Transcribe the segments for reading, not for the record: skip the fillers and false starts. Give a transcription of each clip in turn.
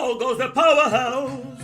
Now goes the powerhouse,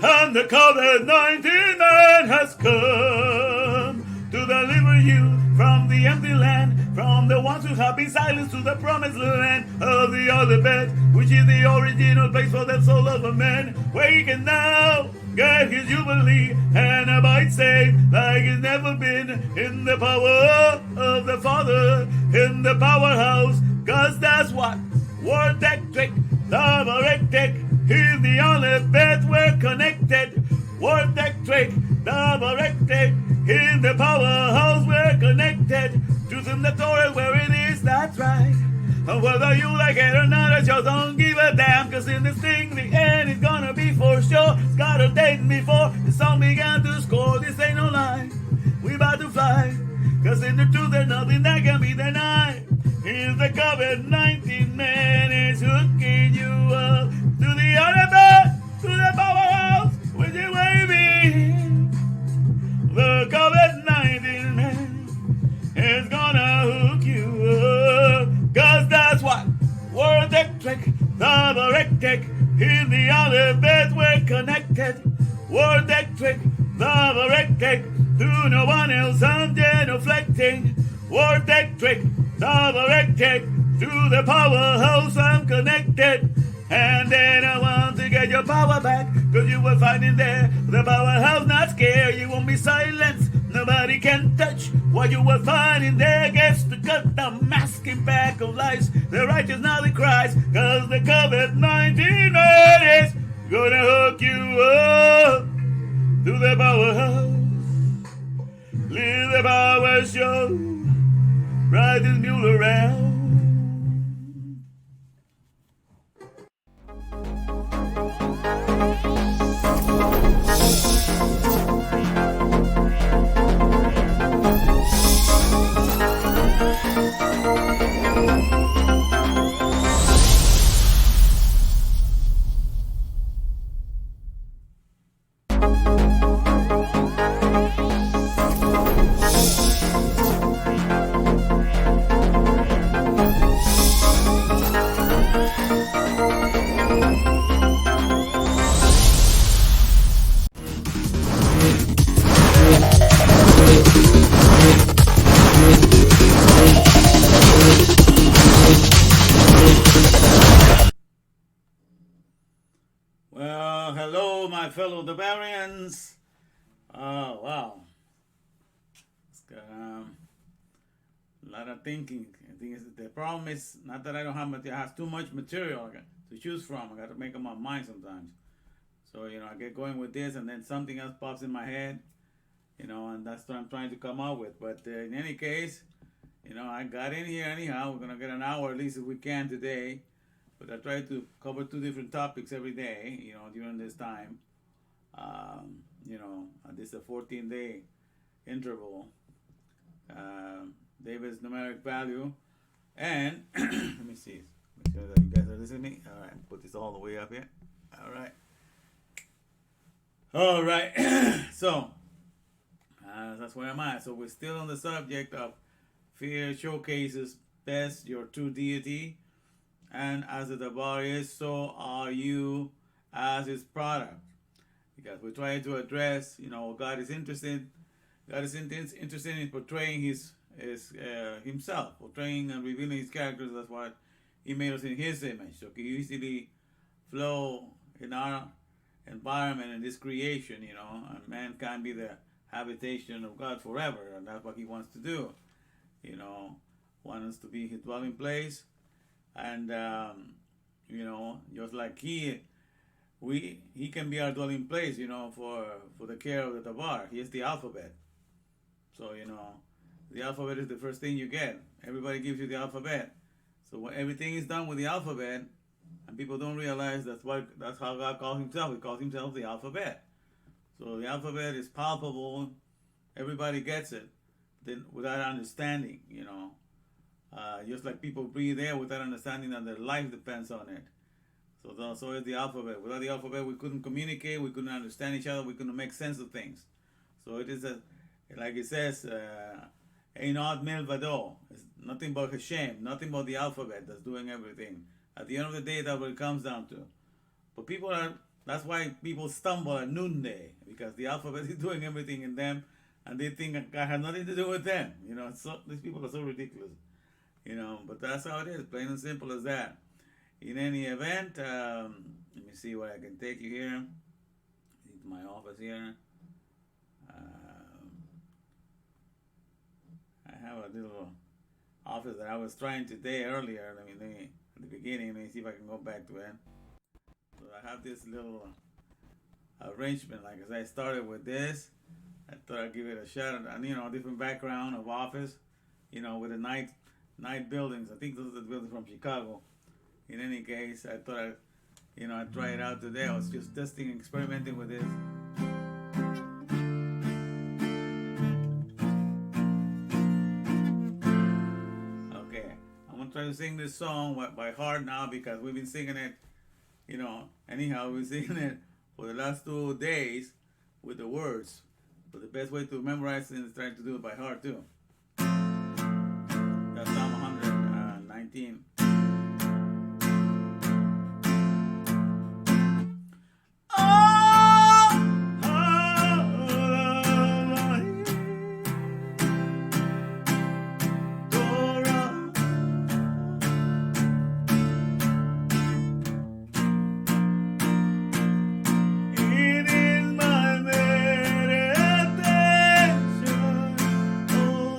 and the COVID-19-Man has come to deliver you from the empty land, from the ones who have been silenced to the promised land of the AlefBet, which is the original place for the soul of a man, where he can now get his jubilee and abide safe like he's never been, in the power of the Father, in the powerhouse, cause that's what wordectric, davarectic, in the AlefBet we're connected. Wordectric, davarectic, in the powerhouse we're connected. Truth in the Torah where it is, that's right. And whether you like it or not, I just don't give a damn. Cause in this thing, the end is gonna be for sure. It's got a date before the song began to score. This ain't no lie, we about to fly. Cause in the truth there's nothing that can be denied. Here's the COVID-19-Man is hooking you up to the AlefBet, to the powerhouse, with you waving. The COVID-19-Man is gonna hook you up, cause that's what wordectric, davarectic, in the AlefBet we're connected. Wordectric, davarectic, to no one else I'm genuflecting. Wordectric, davarectic, to the powerhouse I'm connected. And then I want to get your power back, cause you will find in there the powerhouse not scared. You won't be silenced, nobody can touch what you will find in there. Gets to cut the masking back of lies. The righteous now they cries, cause the COVID-19-Man is gonna hook you up to the powerhouse. Leave the power show, ride this mule around. Well, hello, my fellow Davarians. Oh, wow. It's got a lot of thinking. I think the problem is not that I don't have material. I have too much material to choose from. I got to make up my mind sometimes. So, I get going with this and then something else pops in my head, and that's what I'm trying to come up with. But in any case, I got in here anyhow. We're going to get an hour at least if we can today. But I try to cover 2 different topics every day, during this time. This is a 14-day interval. David's numeric value. And, let me see. Make sure that you guys are listening to me. All right, put this all the way up here. All right. So, that's where I'm at. So we're still on the subject of fear showcases best your true deity. And as the Davar is, so are you as his product. Because we're trying to address, God is interested. God is interested in portraying himself, portraying and revealing his characters. That's what he made us in his image. So can easily flow in our environment and this creation, and man can be the habitation of God forever, and that's what he wants to do. Wants us to be his dwelling place. And just like he can be our dwelling place, for the care of the Davar. He is the AlefBet. So the AlefBet is the first thing you get. Everybody gives you the AlefBet. So when everything is done with the AlefBet, and people don't realize that's how God calls himself. He calls himself the AlefBet. So the AlefBet is palpable. Everybody gets it, then without understanding, just like people breathe air without understanding that their life depends on it. So is the AlefBet. Without the AlefBet, we couldn't communicate, we couldn't understand each other, we couldn't make sense of things. So it is like it says, Einod Milvado. It's nothing but Hashem, nothing but the AlefBet that's doing everything. At the end of the day, that's what it comes down to. But people are, that's why people stumble at noonday, because the alphabet is doing everything in them, and they think God has nothing to do with them. You know, so these people are so ridiculous. You know, but that's how it is, plain and simple as that. In any event, let me see what I can take you here. It's my office here. I have a little office that I was trying today earlier. Let me at the beginning. Let me see if I can go back to it. So I have this little arrangement. Like as I started with this, I thought I'd give it a shot, and you know, different background of office. You know, with the night buildings. I think those are the buildings from Chicago. In any case, I thought I'd try it out today. I was just testing, experimenting with this. Okay, I'm gonna try to sing this song by heart now, because we've been singing it, you know. Anyhow, we've been singing it for the last 2 days with the words. But the best way to memorize it is trying to do it by heart too. That's Psalm 119. It is my meditation, oh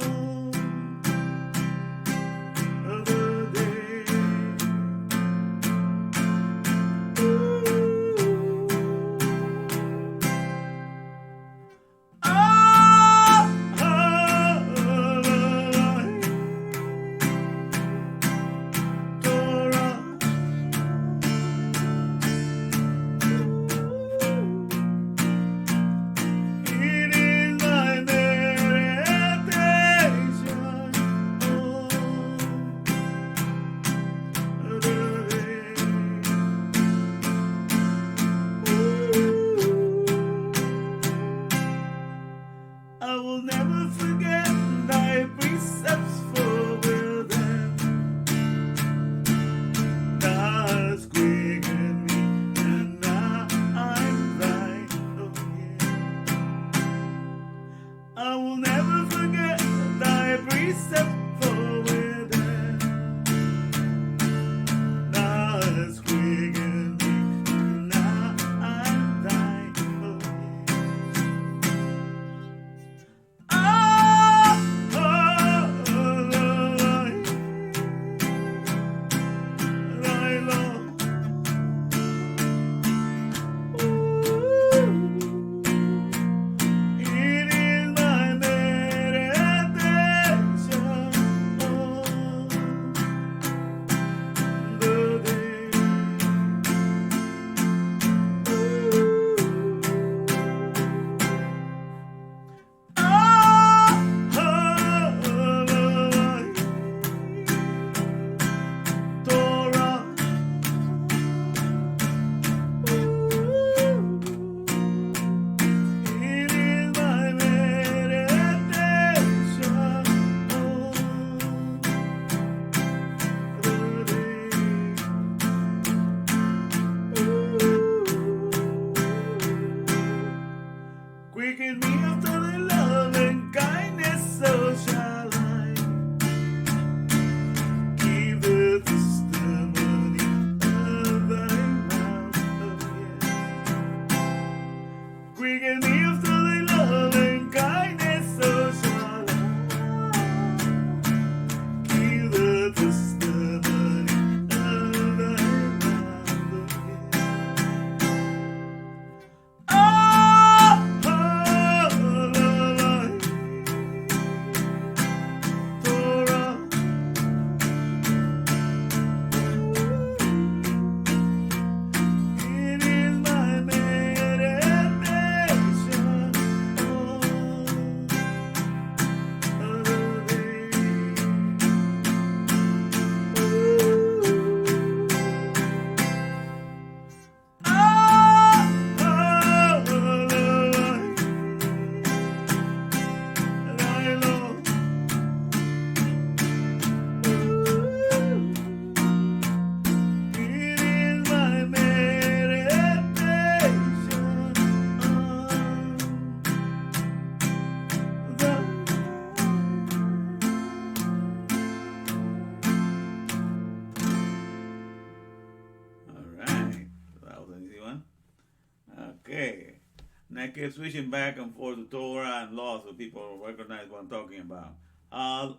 And I kept switching back and forth to Torah and law so people recognize what I'm talking about. Oh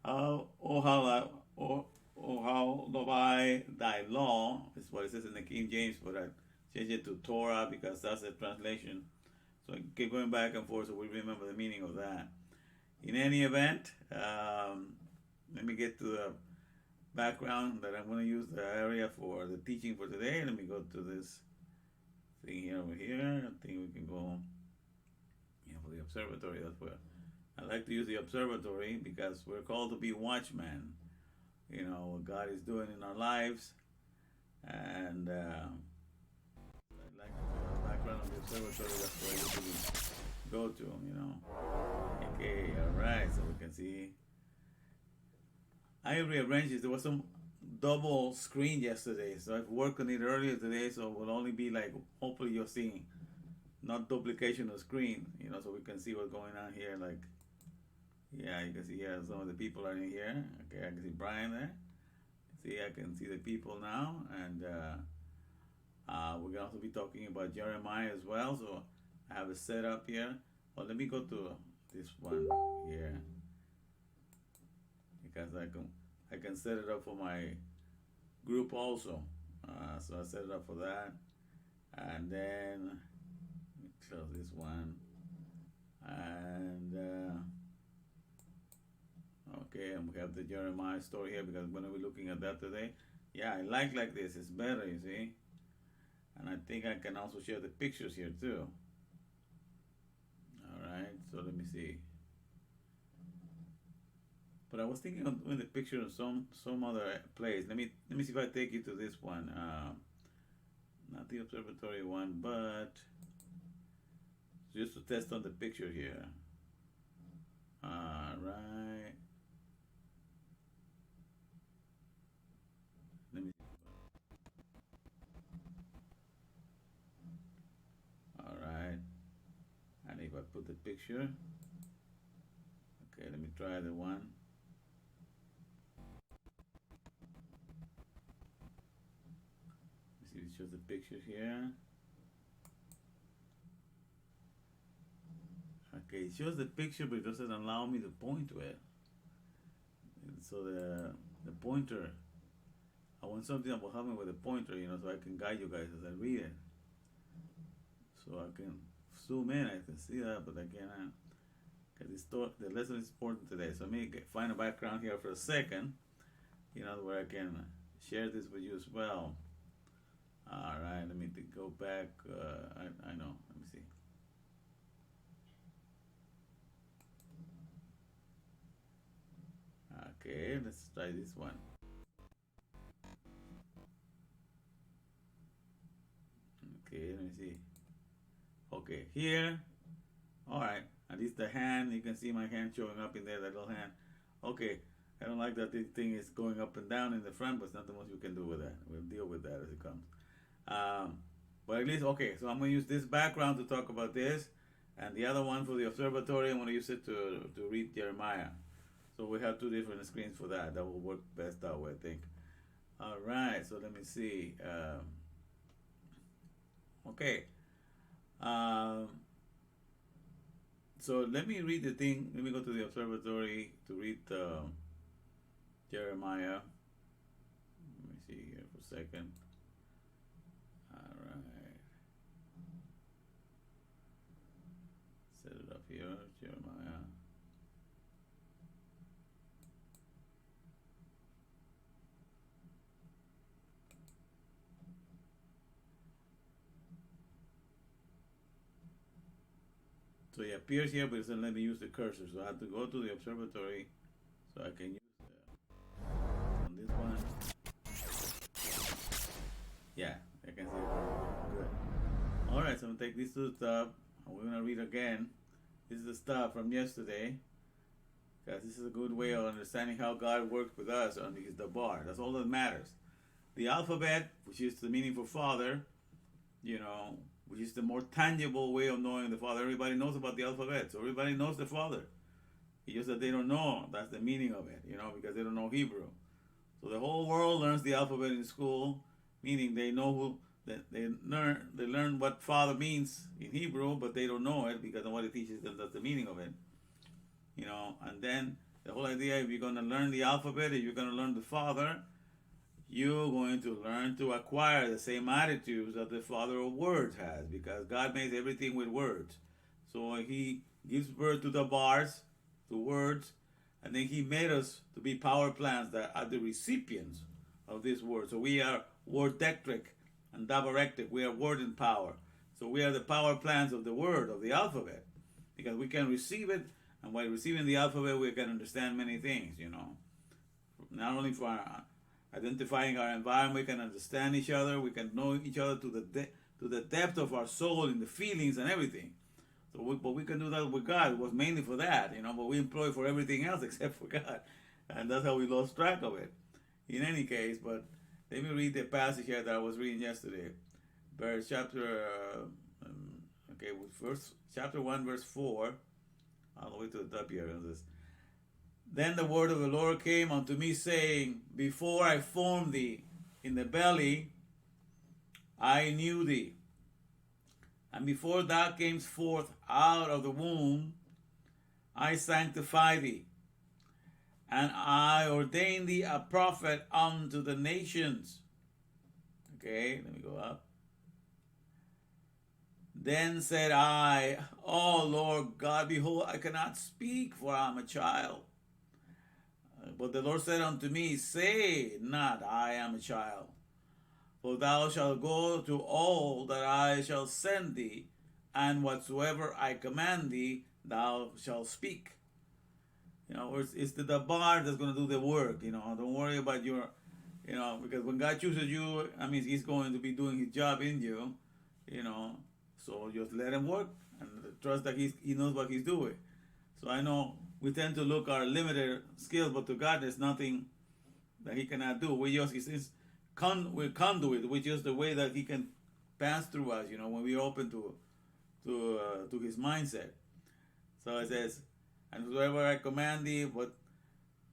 how love I thy law is what it says in the King James, but I changed it to Torah because that's the translation. So I keep going back and forth so we remember the meaning of that. In any event, let me get to the background that I'm going to use the area for the teaching for today. Let me go to this thing here over here. I think we can go for the observatory. That's where I like to use the observatory because we're called to be watchmen. What God is doing in our lives, and I'd like to do the background of the observatory. That's where I usually go to. Okay, all right. So we can see. I rearranged it. There was some double screen yesterday, so I've worked on it earlier today. So it will only be like, hopefully you're seeing, not duplication of screen. So we can see what's going on here. Like, yeah, you can see here some of the people are in here. Okay, I can see Brian there. See, I can see the people now, and we're gonna also be talking about Jeremiah as well. So I have it set up here. Well, let me go to this one here because I can set it up for my group also. So I set it up for that, and then let me close this one, and okay, and we have the Jeremiah story here because we're going to be looking at that today. Yeah, I like this. It's better, you see. And I think I can also share the pictures here too. All right, so let me see. But I was thinking of doing the picture of some other place. Let me see if I take you to this one. Not the observatory one, but just to test on the picture here. All right. Let me. All right. And if I put the picture, okay, let me try the one. Let's see if it shows the picture here. Okay, it shows the picture, but it doesn't allow me to point to it. And so the pointer, I want something that will help me with the pointer, so I can guide you guys as I read it. So I can zoom in, I can see that, but I cannot, because the lesson is important today. So let me find a background here for a second, where I can share this with you as well. All right, let me go back. I know, let me see. Okay, let's try this one. Okay, let me see. Okay, here. All right, at least the hand, you can see my hand showing up in there, that little hand. Okay, I don't like that this thing is going up and down in the front, but it's not the most we can do with that. We'll deal with that as it comes. But at least, okay, so I'm going to use this background to talk about this, and the other one for the observatory, I'm going to use it to read Jeremiah. So we have two different screens for that. That will work best that way, I think. All right, so let me see. Okay. So let me read the thing. Let me go to the observatory to read Jeremiah. Let me see here for a second. All right. Set it up here, Jeremiah. So it appears here, but it doesn't let me use the cursor. So I have to go to the observatory so I can use on this one. Yeah, I can see it. Good. All right, so I'm gonna take these two stuff. We're gonna read again. This is the stuff from yesterday, because this is a good way of understanding how God works with us on his Davar. That's all that matters. The alphabet, which is the meaning for father, which is the more tangible way of knowing the Father. Everybody knows about the alphabet, so everybody knows the Father. It's just that they don't know that's the meaning of it, because they don't know Hebrew. So the whole world learns the alphabet in school, meaning they know they learn what Father means in Hebrew, but they don't know it because nobody teaches them that's the meaning of it. And then the whole idea, if you're going to learn the alphabet, if you're going to learn the Father, you're going to learn to acquire the same attitudes that the Father of words has, because God makes everything with words. So he gives birth to Davars, to words, and then he made us to be power plants that are the recipients of this word. So we are wordectric and davarectic. We are word and power. So we are the power plants of the word, of the alphabet, because we can receive it, and by receiving the alphabet, we can understand many things, Not only for identifying our environment, we can understand each other, we can know each other to the depth of our soul and the feelings and everything. But we can do that with God. It was mainly for that, but we employ for everything else except for God. And that's how we lost track of it. In any case, but let me read the passage here that I was reading yesterday. Chapter 1, verse 4, all the way to the top here. Then the word of the Lord came unto me, saying, Before I formed thee in the belly, I knew thee. And before thou camest forth out of the womb, I sanctify thee. And I ordained thee a prophet unto the nations. Okay, let me go up. Then said I, O Lord God, behold, I cannot speak, for I am a child. But the Lord said unto me, Say not, I am a child. For thou shalt go to all that I shall send thee, and whatsoever I command thee, thou shalt speak. It's the Davar that's going to do the work. Don't worry about your, because when God chooses you, He's going to be doing His job in you. So just let Him work and trust that He knows what He's doing. So I know we tend to look our limited skills, but to God there's nothing that He cannot do. We're conduit, which is the way that He can pass through us. When we're open to His mindset. So it says, and whoever I command thee, but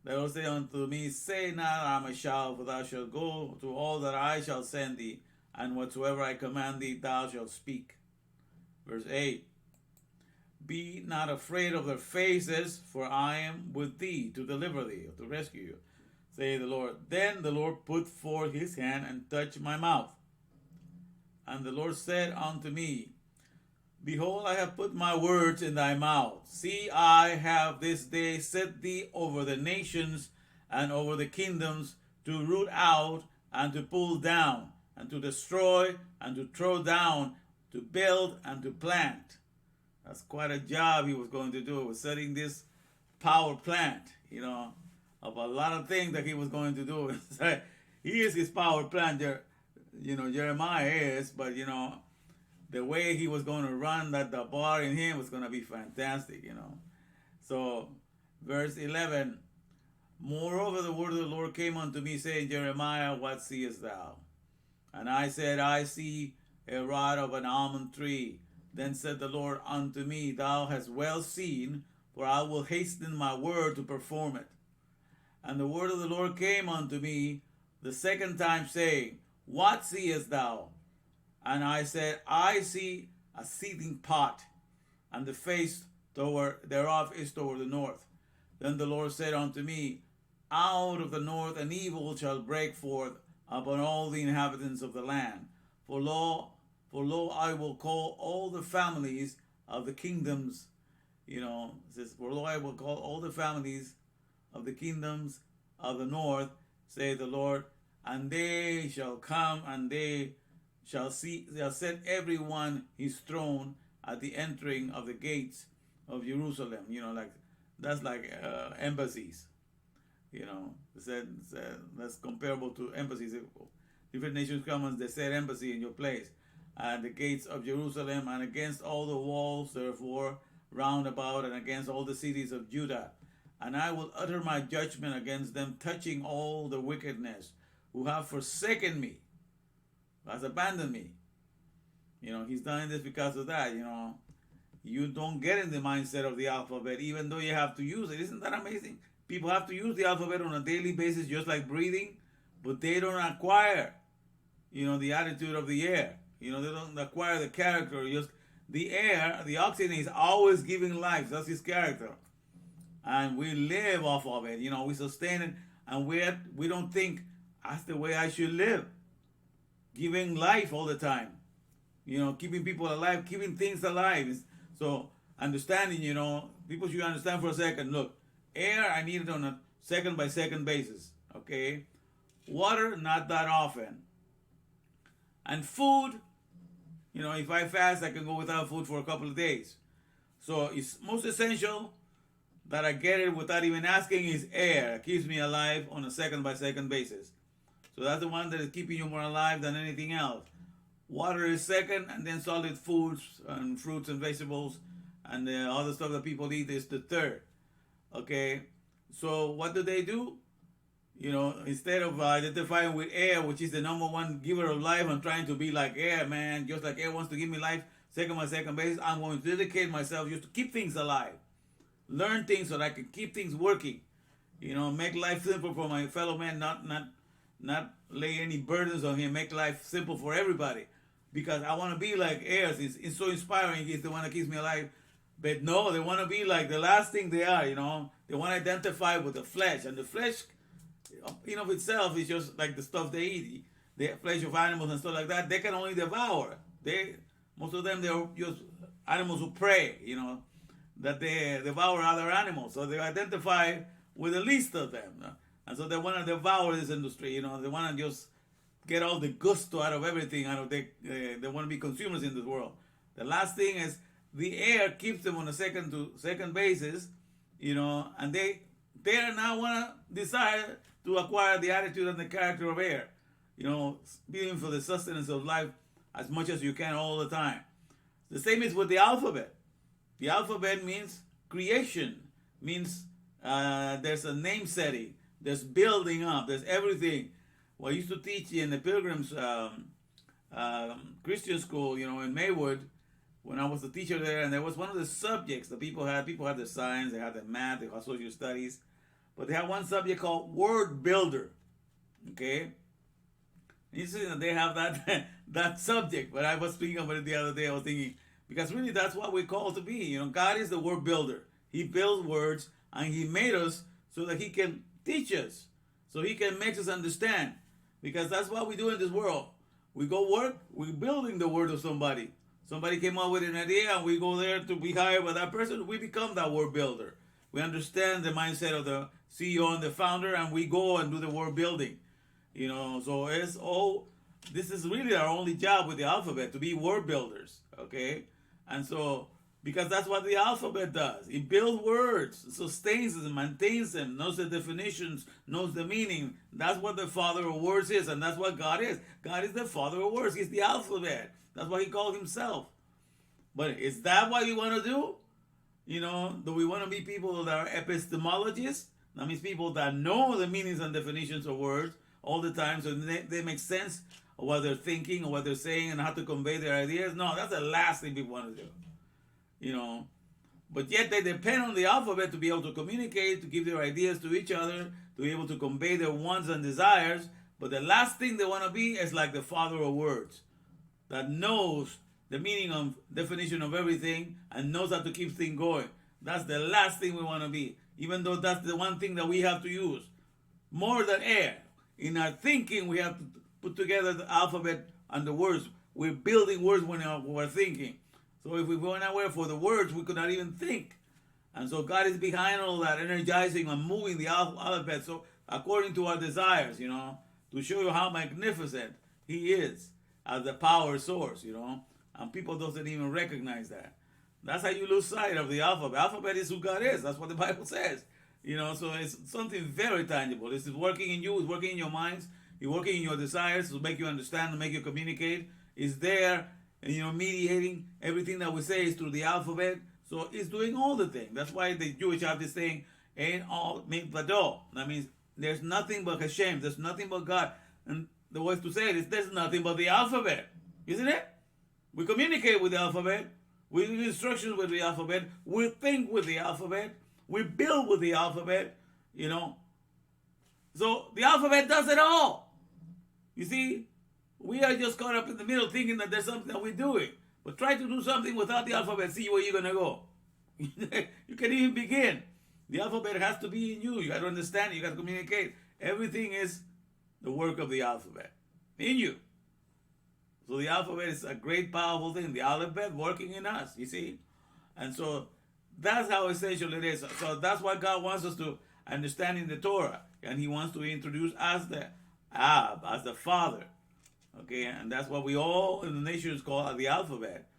they will say unto me, Say not, I am a child, for thou shalt go to all that I shall send thee, and whatsoever I command thee, thou shalt speak. Verse 8, Be not afraid of their faces, for I am with thee to deliver thee, or to rescue you, say the Lord. Then the Lord put forth his hand and touched my mouth. And the Lord said unto me, Behold, I have put my words in thy mouth. See, I have this day set thee over the nations and over the kingdoms, to root out and to pull down, and to destroy and to throw down, to build and to plant. That's quite a job he was going to do. He was setting this power plant, of a lot of things that he was going to do. He is his power plant, Jeremiah is, but the way he was going to run that Davar in him was going to be fantastic, So, verse 11, Moreover, the word of the Lord came unto me, saying, Jeremiah, what seest thou? And I said, I see a rod of an almond tree. Then said the Lord unto me, Thou hast well seen, for I will hasten my word to perform it. And the word of the Lord came unto me the second time, saying, What seest thou? And I said, I see a seething pot, and the face thereof is toward the north. Then the Lord said unto me, Out of the north an evil shall break forth upon all the inhabitants of the land. For lo, I will call all the families of the kingdoms, it says, For lo, I will call all the families of the kingdoms of the north, saith the Lord, and they shall come, and they shall set every one his throne at the entering of the gates of Jerusalem. That's like embassies. That's comparable to embassies. Different nations come and they set embassy in your place. At the gates of Jerusalem, and against all the walls, therefore, round about, and against all the cities of Judah. And I will utter my judgment against them, touching all the wickedness, who have forsaken me, has abandoned me. He's done this because of that. You don't get in the mindset of the alphabet, even though you have to use it. Isn't that amazing? People have to use the alphabet on a daily basis, just like breathing, but they don't acquire the attitude of the air. They don't acquire the character. Just the air, the oxygen is always giving life. That's his character. And we live off of it. We sustain it, and we don't think that's the way I should live. Giving life all the time. Keeping people alive, keeping things alive. So understanding, people should understand for a second. Look, air, I need it on a second by second basis. Okay? Water, not that often. And food, if I fast, I can go without food for a couple of days. So it's most essential that I get it without even asking is air. It keeps me alive on a second by second basis. So that's the one that is keeping you more alive than anything else. Water is second, and then solid foods and fruits and vegetables and the other stuff that people eat is the third. Okay? So what do? Instead of identifying with air, which is the number one giver of life, and trying to be like air, man, just like air wants to give me life, second by second basis, I'm going to dedicate myself just to keep things alive. Learn things so that I can keep things working. Make life simple for my fellow man, not lay any burdens on him, make life simple for everybody. Because I want to be like heirs. It's so inspiring. It's the one that keeps me alive. But no, they want to be like the last thing they are, They want to identify with the flesh. And the flesh, in of itself, is just like the stuff they eat. The flesh of animals and stuff like that, they can only devour. Most of them, they're just animals who prey, that they devour other animals. So they identify with the least of them. And so they want to devour this industry, They want to just get all the gusto out of everything. They want to be consumers in this world. The last thing is the air keeps them on a second to second basis, and they now want to desire to acquire the attitude and the character of air, being for the sustenance of life as much as you can all the time. The same is with the alphabet. The alphabet means creation, means there's a name setting, there's building up, there's everything. Well, I used to teach in the Pilgrims Christian school, in Maywood, when I was the teacher there, and there was one of the subjects that people had. People had the science, they had the math, they had social studies, but they had one subject called word builder. Okay? You see that they have that subject, but I was speaking about it the other day. I was thinking, because really that's what we're called to be. God is the word builder. He builds words, and He made us so that He can teach us, so He can make us understand. Because that's what we do in this world. We go work, we're building the word of somebody. Somebody came up with an idea, and we go there to be hired by that person. We become that word builder. We understand the mindset of the CEO and the founder, and we go and do the word building. So this is really our only job with the alphabet, to be word builders, okay? And so, because that's what the alphabet does. It builds words, sustains them, maintains them, knows the definitions, knows the meaning. That's what the father of words is, and that's what God is. God is the father of words. He's the alphabet. That's what He called Himself. But is that what we want to do? Do we want to be people that are epistemologists? That means people that know the meanings and definitions of words all the time, so they make sense of what they're thinking or what they're saying and how to convey their ideas. No, that's the last thing people want to do. But yet they depend on the alphabet to be able to communicate, to give their ideas to each other, to be able to convey their wants and desires. But the last thing they want to be is like the father of words, that knows the meaning of definition of everything and knows how to keep things going. That's the last thing we want to be, even though that's the one thing that we have to use more than air. In our thinking, we have to put together the alphabet and the words. We're building words when we're thinking. So if we were not aware for the words, we could not even think. And so God is behind all that, energizing and moving the alphabet. So according to our desires, to show you how magnificent He is as the power source, and people doesn't even recognize that. That's how you lose sight of the alphabet. Alphabet is who God is. That's what the Bible says. So it's something very tangible. This is working in you. It's working in your minds. It's working in your desires to make you understand, to make you communicate. It's there, and mediating. Everything that we say is through the alphabet. So it's doing all the things. That's why the Jewish have this thing, ain't all mikvado. That means there's nothing but Hashem. There's nothing but God. And the way to say it is there's nothing but the alphabet. Isn't it? We communicate with the alphabet. We give instructions with the alphabet. We think with the alphabet. We build with the alphabet. So the alphabet does it all. You see? We are just caught up in the middle thinking that there's something that we're doing. But try to do something without the alphabet, see where you're going to go. You can't even begin. The alphabet has to be in you. You got to understand it. You got to communicate. Everything is the work of the alphabet in you. So the alphabet is a great, powerful thing. The AlefBet working in us, you see? And so that's how essential it is. So that's what God wants us to understand in the Torah. And he wants to introduce as the Ab, as the Father. Okay, and that's what we all in the nations call the alphabet,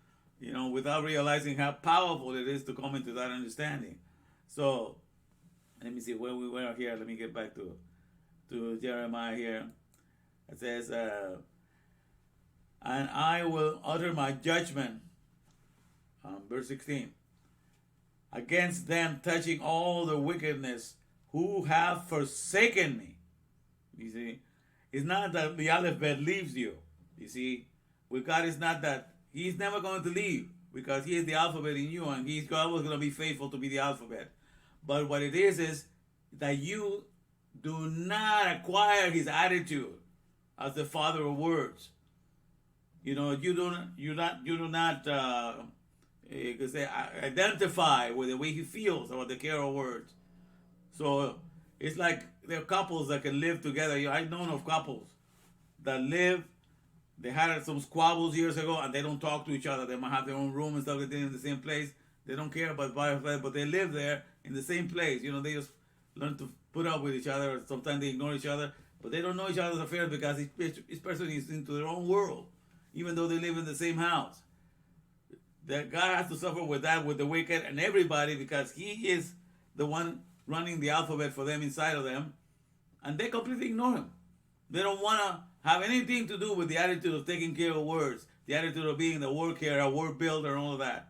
without realizing how powerful it is to come into that understanding. So, let me see where we were here. Let me get back to Jeremiah here. It says, and I will utter my judgment, verse 16, against them touching all the wickedness who have forsaken me. You see? It's not that the AlefBet leaves you. You see, with God, it's not that he's never going to leave because he is the alphabet in you and he's always going to be faithful to be the alphabet. But what it is that you do not acquire his attitude as the father of words. You do not identify with the way he feels about the care of words. So it's like there are couples that can live together. I've known of couples that live, they had some squabbles years ago and they don't talk to each other. They might have their own room and stuff like that in the same place. They don't care about butterflies, but they live there in the same place. They just learn to put up with each other. Sometimes they ignore each other, but they don't know each other's affairs because each person is into their own world, even though they live in the same house. That God has to suffer with that, with the wicked and everybody, because he is the one running the alphabet for them inside of them, and they completely ignore him. They don't want to have anything to do with the attitude of taking care of words, the attitude of being the word carrier, word builder, and all of that.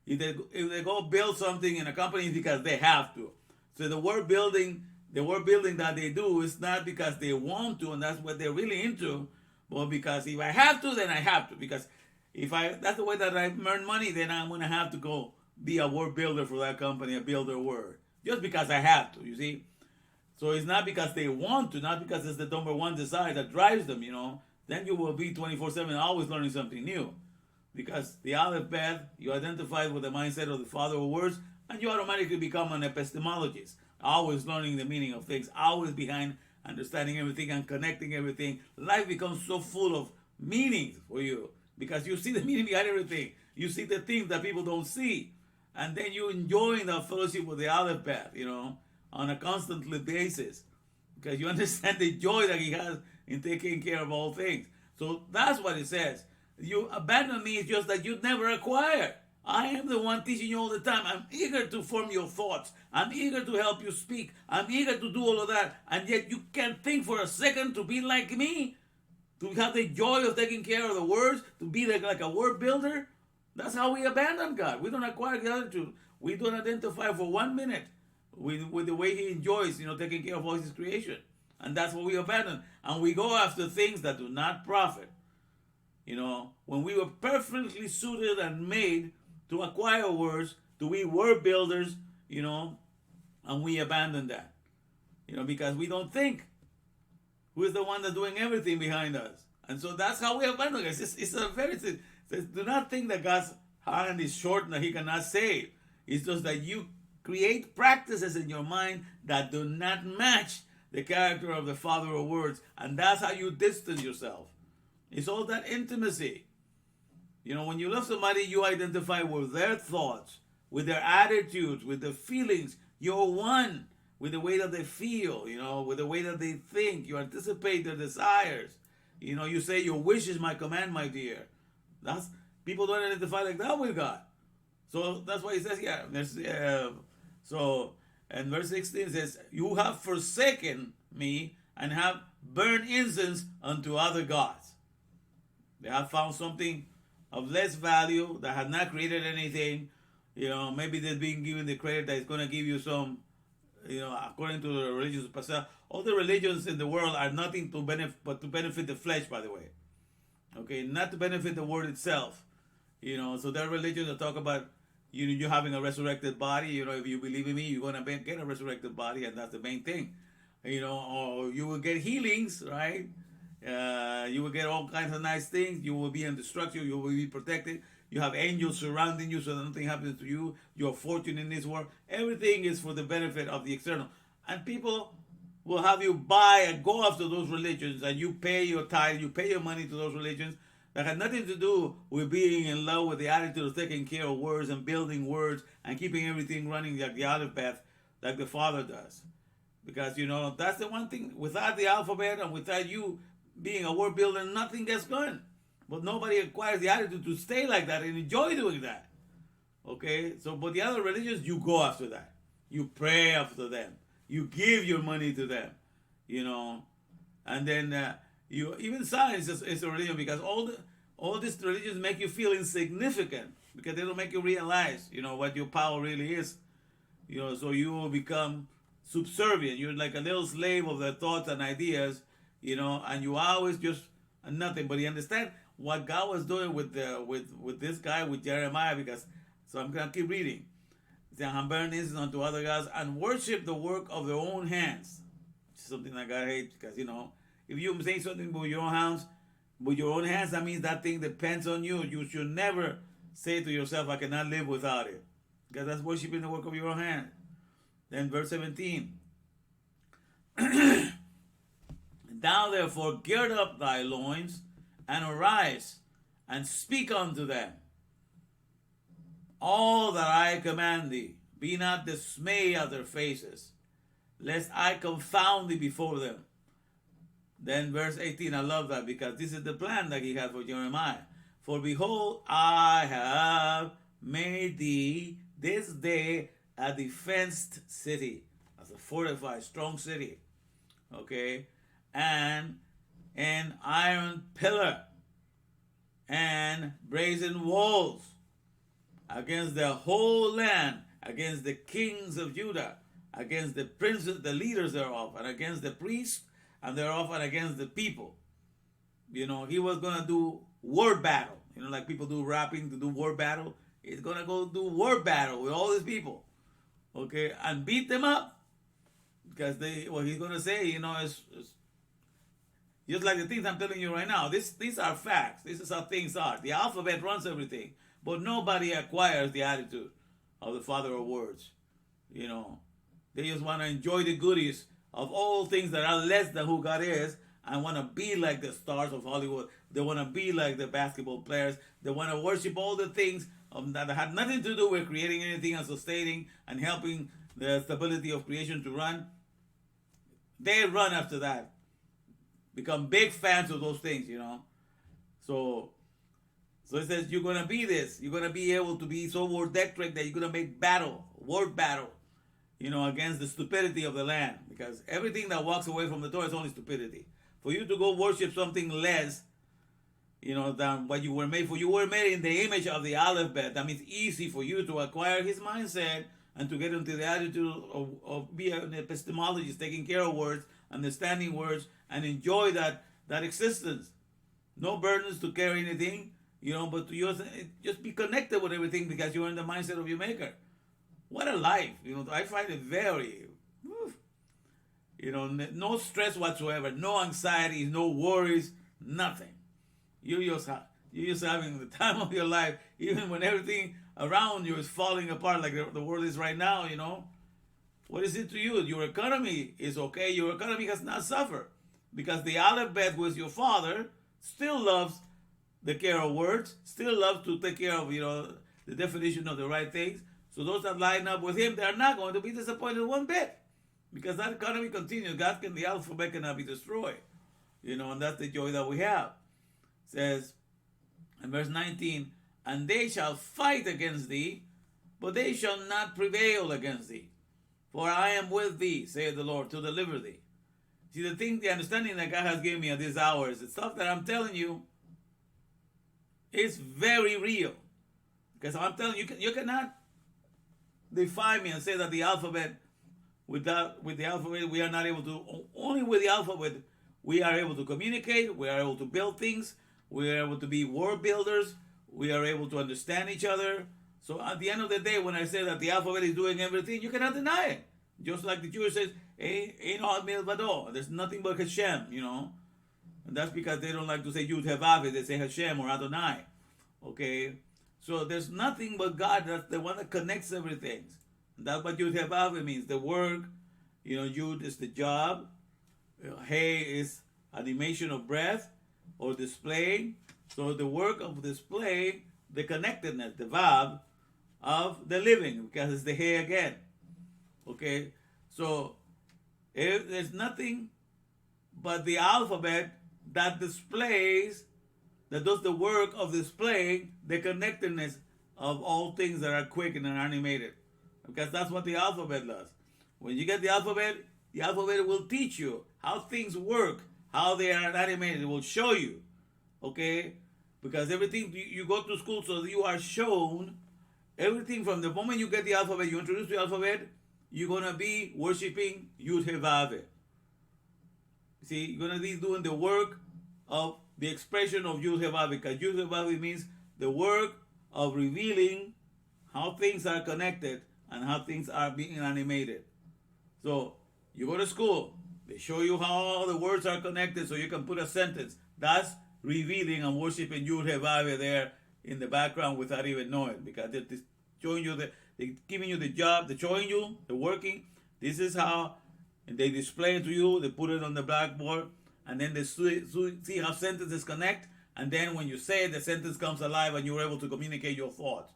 If they go build something in a company, it's because they have to. So the word building that they do is not because they want to, and that's what they're really into, but because if I have to, then I have to. Because that's the way that I earn money, then I'm going to have to go be a word builder for that company, a builder word. Just because I have to, you see? So it's not because they want to, not because it's the number one desire that drives them, Then you will be 24/7 always learning something new. Because the AlefBet, you identify with the mindset of the father of words, and you automatically become an epistemologist, always learning the meaning of things, always behind understanding everything and connecting everything. Life becomes so full of meanings for you because you see the meaning behind everything. You see the things that people don't see. And then you enjoying the fellowship with the AlefBet, on a constantly basis. Because you understand the joy that he has in taking care of all things. So that's what it says. You abandon me is just that you never acquire. I am the one teaching you all the time. I'm eager to form your thoughts. I'm eager to help you speak. I'm eager to do all of that. And yet you can't think for a second to be like me, to have the joy of taking care of the words, to be like a word builder. That's how we abandon God. We don't acquire the attitude. We don't identify for 1 minute with the way he enjoys, taking care of all his creation. And that's what we abandon. And we go after things that do not profit. When we were perfectly suited and made to acquire words, to be word builders, and we abandon that. Because we don't think who is the one that's doing everything behind us. And so that's how we abandon it. It's a very, it says, do not think that God's hand is short and that he cannot save. It's just that you create practices in your mind that do not match the character of the father of words. And that's how you distance yourself. It's all that intimacy. When you love somebody, you identify with their thoughts, with their attitudes, with their feelings. You're one with the way that they feel, with the way that they think. You anticipate their desires. You say, your wish is my command, my dear. People don't identify like that with God. So that's why he says, and verse 16 says, you have forsaken me and have burned incense unto other gods. They have found something of less value that has not created anything. Maybe they're being given the credit that it's going to give you some, according to the religions of past. All the religions in the world are nothing but to benefit the flesh, by the way. Okay, not to benefit the word itself. So there are religions that talk about you having a resurrected body. If you believe in me, you're going to get a resurrected body, and that's the main thing. Or you will get healings, right? You will get all kinds of nice things. You will be in destruction. You will be protected. You have angels surrounding you so that nothing happens to you. Your fortune in this world. Everything is for the benefit of the external. And people will have you buy and go after those religions, and you pay your tithe, you pay your money to those religions that had nothing to do with being in love with the attitude of taking care of words and building words and keeping everything running like the AlefBet, like the Father does. Because, that's the one thing. Without the alphabet and without you being a word builder, nothing gets going. But nobody acquires the attitude to stay like that and enjoy doing that. Okay? So, but the other religions, you go after that. You pray after them. You give your money to them. And then even science is a religion, because all these religions make you feel insignificant, because they don't make you realize, what your power really is. So you will become subservient. You're like a little slave of their thoughts and ideas, and you always just nothing. But you understand what God was doing with this guy, with Jeremiah, because so I'm gonna keep reading. And burn incense unto other gods and worship the work of their own hands. Something that God hates, because if you say something with your own hands, that means that thing depends on you. You should never say to yourself, I cannot live without it, because that's worshiping the work of your own hand. Then verse 17. Thou therefore gird up thy loins and arise and speak unto them all that I command thee. Be not dismayed at their faces, lest I confound thee before them. Then verse 18, I love that, because this is the plan that he had for Jeremiah. For behold, I have made thee this day a defenced city, as a fortified, strong city, okay, and an iron pillar and brazen walls against the whole land, against the kings of Judah, against the princes, the leaders thereof, and against the priests and thereof, and against the people. He was going to do word battle. Like people do rapping to do word battle. He's going to go do word battle with all these people. Okay, and beat them up. Because what he's going to say, is just like the things I'm telling you right now. These are facts. This is how things are. The alphabet runs everything. But nobody acquires the attitude of the Father of words. They just want to enjoy the goodies of all things that are less than who God is, and want to be like the stars of Hollywood. They want to be like the basketball players. They want to worship all the things that had nothing to do with creating anything and sustaining and helping the stability of creation to run. They run after that. Become big fans of those things, So it says you're going to be this. You're going to be able to be so wordectric that you're going to make word battle, against the stupidity of the land. Because everything that walks away from the Torah is only stupidity. For you to go worship something less, than what you were made for. You were made in the image of the AlefBet. That means easy for you to acquire his mindset and to get into the attitude of being an epistemologist, taking care of words, understanding words, and enjoy that existence. No burdens to carry anything, but to just be connected with everything, because you're in the mindset of your maker. What a life. I find it very, no stress whatsoever, no anxieties, no worries, nothing. You're just having the time of your life, even when everything around you is falling apart like the world is right now, What is it to you? Your economy is okay. Your economy has not suffered, because the AlefBet, who is your father, still loves the care of words, still loves to take care of, the definition of the right things. So those that line up with him, they're not going to be disappointed one bit, because that economy continues. The alphabet cannot be destroyed, and that's the joy that we have. It says in verse 19, and they shall fight against thee, but they shall not prevail against thee. For I am with thee, saith the Lord, to deliver thee. See, the understanding that God has given me at these hours, the stuff that I'm telling you, is very real. Because I'm telling you, you cannot defy me and say that the alphabet, with the alphabet, we are not able to. Only with the alphabet, we are able to communicate, we are able to build things, we are able to be word builders, we are able to understand each other. So at the end of the day, when I say that the alphabet is doing everything, you cannot deny it. Just like the Jewish says, ain't all milvado. There's nothing but Hashem, And that's because they don't like to say Yud Hevav, they say Hashem or Adonai. Okay? So there's nothing but God. That's the one that connects everything. And that's what Yud Hevav means. The work, Yud is the job. Hey is animation of breath or display. So the work of display, the connectedness, the Vav of the living, because it's the Hey again. Okay? So if there's nothing but the alphabet that displays, that does the work of displaying the connectedness of all things that are quick and are animated. Because that's what the alphabet does. When you get the alphabet will teach you how things work, how they are animated. It will show you. Okay? Because everything, you go to school so that you are shown everything from the moment you get the alphabet, you introduce the alphabet, you're going to be worshiping Yud He Vav He. See, you're going to be doing the work of the expression of Yud He Vav He, because Yud He Vav He means the work of revealing how things are connected and how things are being animated. So, you go to school, they show you how all the words are connected so you can put a sentence. That's revealing and worshiping Yud He Vav He there in the background without even knowing, because they're showing you, they're giving you the job, they're showing you, they're working. This is how, and they display it to you, they put it on the blackboard, and then they see how sentences connect, and then when you say it, the sentence comes alive and you're able to communicate your thoughts.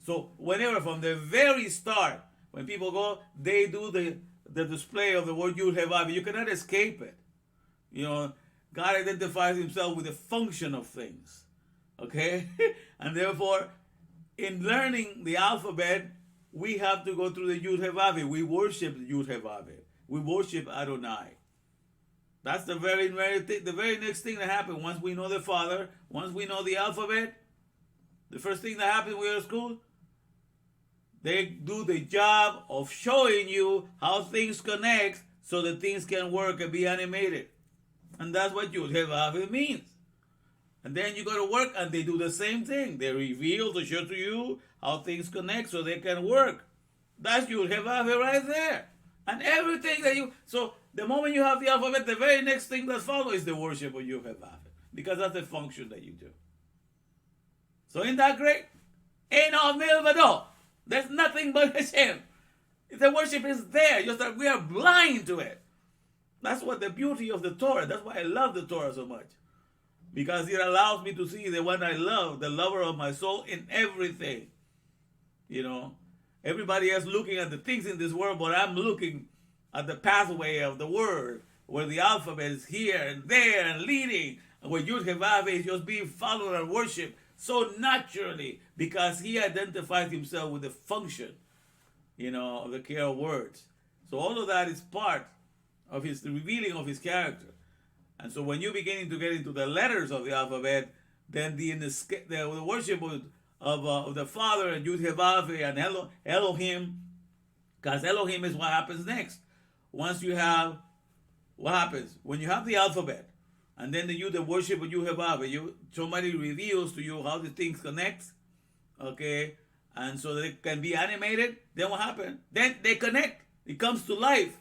So whenever, from the very start, when people go, they do the display of the word Yud He Vav He. You cannot escape it. God identifies himself with the function of things. Okay? And therefore, in learning the alphabet, we have to go through the Yud He Vav He. We worship Yud He Vav He. We worship Adonai. That's the very next thing that happens. Once we know the Father, once we know the alphabet, the first thing that happens when we're at school, they do the job of showing you how things connect so that things can work and be animated. And that's what Yud He Vav He means. And then you go to work and they do the same thing. They reveal to show to you how things connect so they can work. That's Yud He Vav He right there. And everything that so the moment you have the alphabet, the very next thing that follows is the worship of Yud He Vav He. Because that's the function that you do. So isn't that great? Ain't no milvado. There's nothing but Hashem. The worship is there, just that we are blind to it. That's what the beauty of the Torah. That's why I love the Torah so much. Because it allows me to see the one I love, the lover of my soul, in everything. Everybody else looking at the things in this world, but I'm looking at the pathway of the word, where the alphabet is here and there and leading, and where Yud He Vav He is just being followed and worshipped so naturally, because he identifies himself with the function, of the care of words. So all of that is part of the revealing of his character. And so when you're beginning to get into the letters of the alphabet, then the worship of the Father and Yud He Vav He and Elohim, because Elohim is what happens next. Once you have, what happens? When you have the alphabet, and then the worship of Yud He Vav He, somebody reveals to you how the things connect, okay, and so they can be animated, then what happens? Then they connect. It comes to life,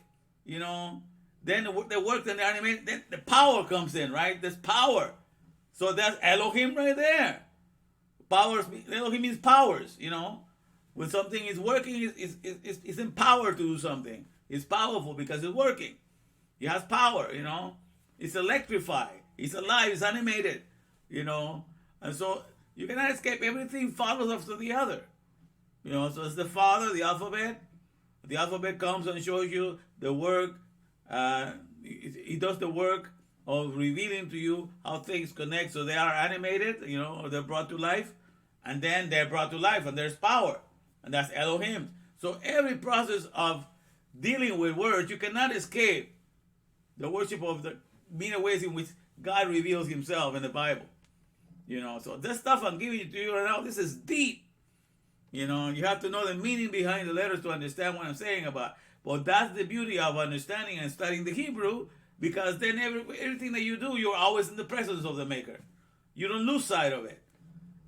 Then the work and the animation, then the power comes in, right? There's power. So that's Elohim right there. Elohim means powers, When something is working, it's empowered to do something. It's powerful because it's working. It has power, It's electrified. It's alive. It's animated, And so you cannot escape. Everything follows after the other. So it's the Father, the alphabet. The alphabet comes and shows you the work. He does the work of revealing to you how things connect, so they are animated, or they're brought to life, and then they're brought to life, and there's power, and that's Elohim. So every process of dealing with words, you cannot escape the worship of the many ways in which God reveals himself in the Bible. So this stuff I'm giving it to you right now, this is deep. You have to know the meaning behind the letters to understand what I'm saying about. But that's the beauty of understanding and studying the Hebrew, because then everything that you do, you're always in the presence of the Maker. You don't lose sight of it.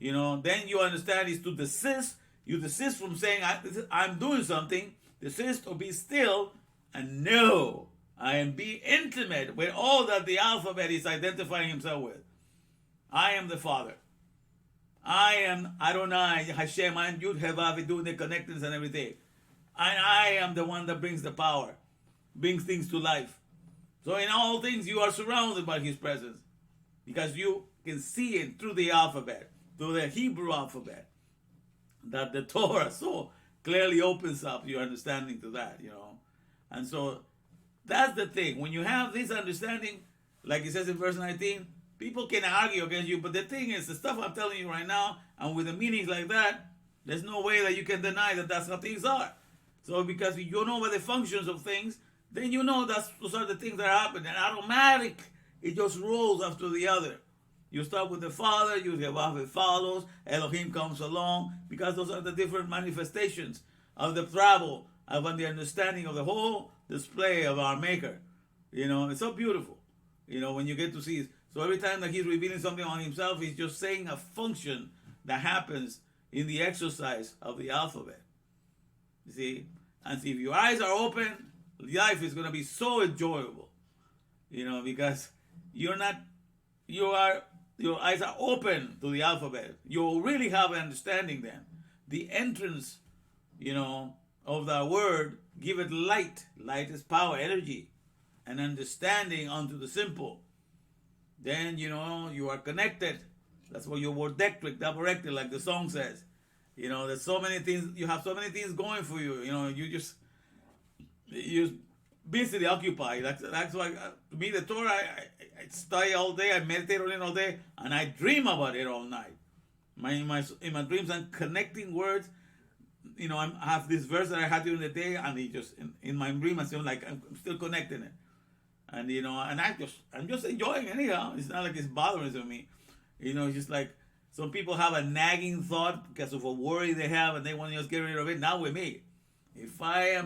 Then you understand is to desist. You desist from saying, I'm doing something. Desist or be still and know And be intimate with all that the alphabet is identifying himself with. I am the Father. I am Adonai, Hashem, I am Yud Hevav, doing the connectors and everything. And I am the one that brings the power, brings things to life. So in all things, you are surrounded by his presence because you can see it through the alphabet, through the Hebrew alphabet, that the Torah so clearly opens up your understanding to that, And so that's the thing. When you have this understanding, like it says in verse 19, people can argue against you, but the thing is, the stuff I'm telling you right now, and with the meanings like that, there's no way that you can deny that that's how things are. So because you know about the functions of things, then you know those are the things that happen. And automatic, it just rolls after the other. You start with the Father, you have it follows, Elohim comes along, because those are the different manifestations of the travel, of the understanding of the whole display of our Maker. It's so beautiful, when you get to see it. So every time that he's revealing something on himself, he's just saying a function that happens in the exercise of the alphabet. You see? And see, if your eyes are open, life is going to be so enjoyable, because your eyes are open to the alphabet. You'll really have an understanding then. The entrance, of that word, give it light. Light is power, energy, and understanding unto the simple. Then, you are connected. That's what your wordectric, davarectic, like the song says. There's so many things, you have so many things going for you. You're busily occupied. That's why, to me, the Torah, I study all day, I meditate on it all day, and I dream about it all night. In my dreams, I'm connecting words. I have this verse that I had during the day, and it just, in my dream, I feel like I'm still connecting it. And and I'm just enjoying it anyhow. It's not like it's bothering me. It's just like some people have a nagging thought because of a worry they have and they want to just get rid of it. Not with me. If I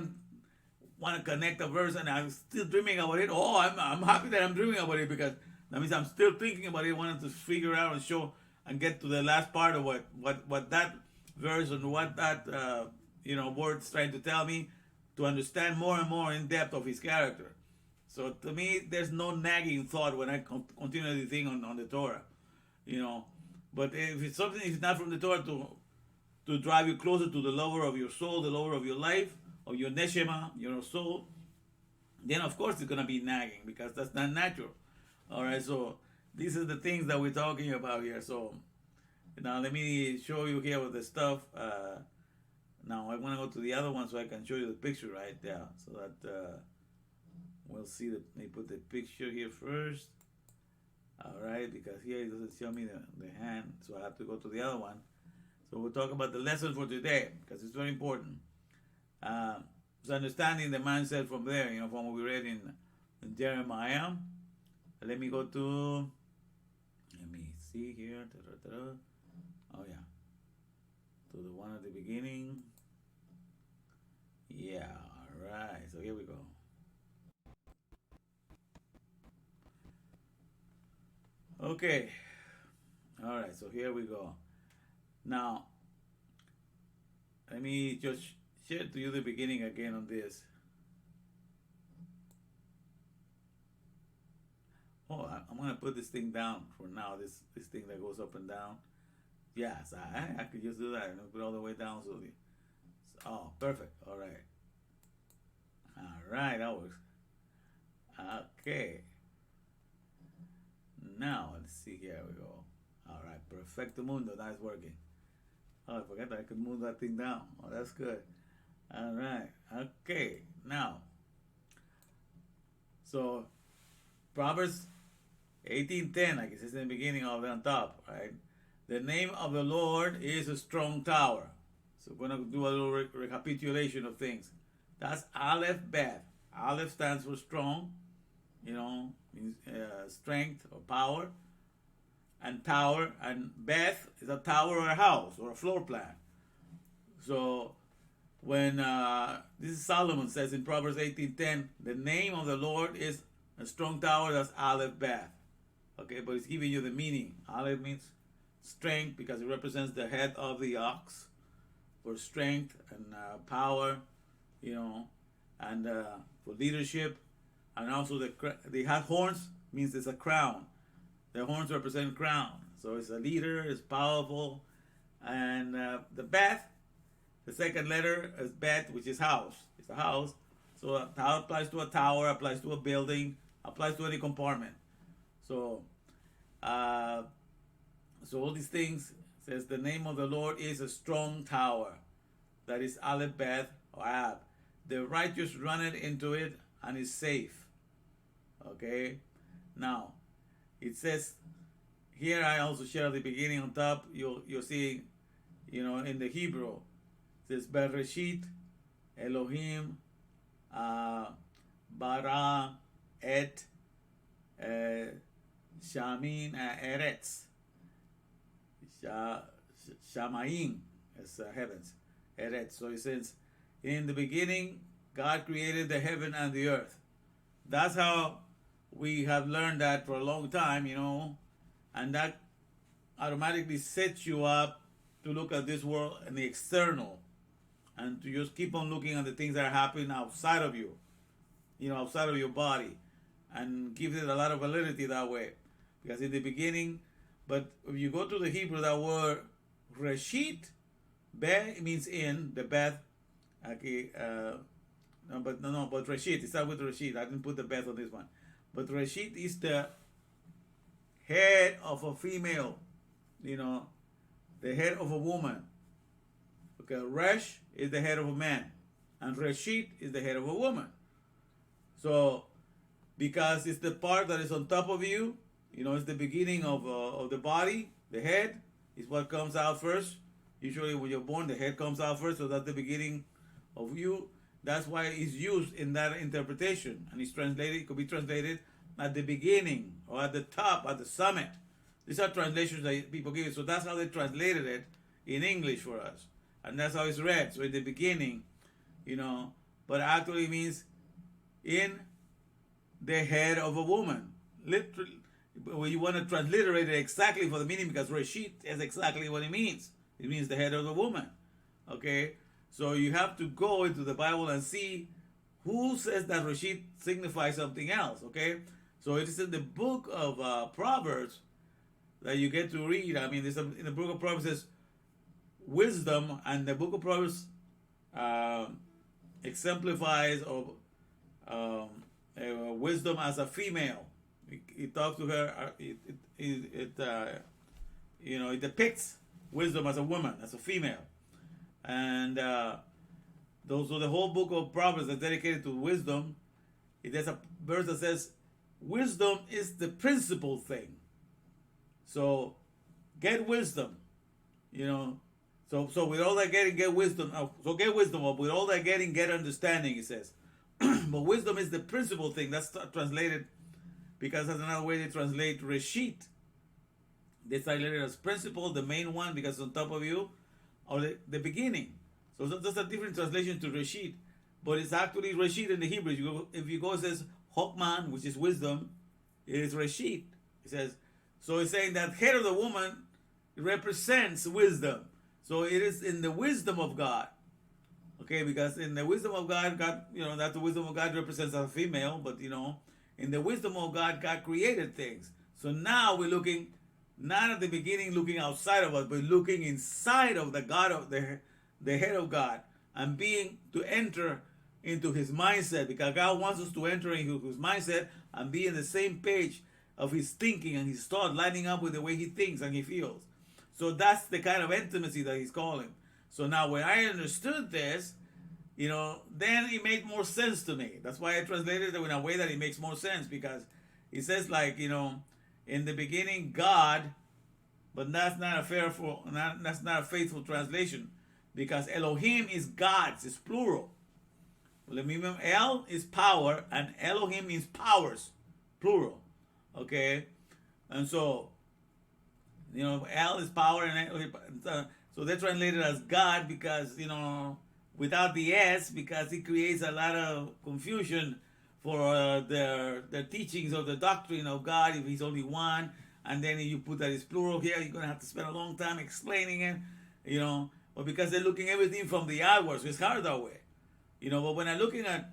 want to connect a verse and I'm still dreaming about it, I'm happy that I'm dreaming about it, because that means I'm still thinking about it, wanting to figure out and show and get to the last part of what that verse and what that word's trying to tell me, to understand more and more in depth of his character. So to me, there's no nagging thought when I continue the thing on the Torah, But if it's something, if it's not from the Torah to drive you closer to the lover of your soul, the lover of your life, of your neshama, your soul, then of course it's going to be nagging, because that's not natural. All right, so these are the things that we're talking about here. So now let me show you here with the stuff. Now I want to go to the other one so I can show you the picture right there, so that we'll see let me put the picture here first. All right, because here it doesn't show me the hand, so I have to go to the other one. So we'll talk about the lesson for today, because it's very important. So understanding the mindset from there, from what we read in Jeremiah. Let me go to, let me see here. Oh yeah, to the one at the beginning. Yeah, all right, so here we go. Okay, all right, so here we go. Now, let me just share to you the beginning again on this. Oh, I'm going to put this thing down for now, this thing that goes up and down. Yes, I could just do that and put it all the way down. Oh, perfect, all right. All right, that works. Okay. Now, let's see, here we go. All right, perfecto mundo, that's working. Oh, I forgot that I could move that thing down. Oh, that's good. All right, okay, now. So, Proverbs 18:10, like it says in the beginning of it on top, right? The name of the Lord is a strong tower. So we're going to do a little recapitulation of things. That's AlefBet. Aleph stands for strong, means strength or power. And tower, and Beth is a tower or a house or a floor plan. So when this is Solomon says in Proverbs 18:10, the name of the Lord is a strong tower, that's AlefBet. Okay, but it's giving you the meaning. Aleph means strength because it represents the head of the ox, for strength and power, and for leadership. and also the hat horns means it's a crown. The horns represent crown. So it's a leader, it's powerful. And the bet, the second letter is bet, which is house. It's a house. So a tower applies to a tower, applies to a building, applies to any compartment. So, so all these things says the name of the Lord is a strong tower. That is AlefBet or Ab. The righteous run it into it and is safe. Okay. Now, it says here. I also share the beginning on top. You'll see, in the Hebrew, it says Bereshit Elohim bara et shamin eretz shamayim as heavens eretz. So it says, in the beginning, God created the heaven and the earth. That's how we have learned that for a long time, and that automatically sets you up to look at this world and the external, and to just keep on looking at the things that are happening outside of you, outside of your body, and gives it a lot of validity that way. Because in the beginning, but if you go to the Hebrew, that word Reshit, Be means in, the Beth, okay, but Reshit, it starts with Reshit. I didn't put the Beth on this one. But Reshit is the head of a female, the head of a woman. Okay, Resh is the head of a man, and Reshit is the head of a woman. So, because it's the part that is on top of you, it's the beginning of the body. The head is what comes out first. Usually when you're born, the head comes out first, so that's the beginning of you. That's why it's used in that interpretation. And it's translated, it could be translated at the beginning, or at the top, at the summit. These are translations that people give it. So that's how they translated it in English for us. And that's how it's read. So in the beginning, but actually means in the head of a woman. Literally, well, you want to transliterate it exactly for the meaning, because Reshit is exactly what it means. It means the head of the woman. Okay? So you have to go into the Bible and see who says that Reshit signifies something else. Okay? So it is in the book of Proverbs that you get to read. I mean, in the book of Proverbs says wisdom, and the book of Proverbs exemplifies wisdom as a female. It talks to her. It depicts wisdom as a woman, as a female, and so the whole book of Proverbs is dedicated to wisdom. There's a verse that says, "Wisdom is the principal thing." So, get wisdom. So with all that getting, get wisdom. So get wisdom. With all that getting, get understanding. It says, but wisdom is the principal thing. That's translated, because that's another way they translate Reshit. They translate it as principle, the main one, because on top of you, or the beginning. So that's a different translation to Reshit, but it's actually Reshit in the Hebrew. If you go, it says Hokman, which is wisdom, it is Reshit. It says, so it's saying that head of the woman represents wisdom. So it is in the wisdom of God. Okay, because in the wisdom of God, that the wisdom of God represents a female, but in the wisdom of God, God created things. So now we're looking, not at the beginning looking outside of us, but looking inside of the God of the head of God, and being to enter into his mindset, because God wants us to enter into his mindset and be in the same page of his thinking and his thought, lining up with the way he thinks and he feels. So that's the kind of intimacy that he's calling. So now when I understood this, then it made more sense to me. That's why I translated it in a way that it makes more sense, because it says in the beginning God, but that's not a faithful translation, because Elohim is God's, it's plural. El is power, and Elohim means powers, plural. Okay, and so El is power, and so they translate it as God, because without the S, because it creates a lot of confusion for their teachings of the doctrine of God, if he's only one, and then you put that it's plural here, you're gonna have to spend a long time explaining it, but because they're looking everything from the outward, so it's hard that way, but when I'm looking at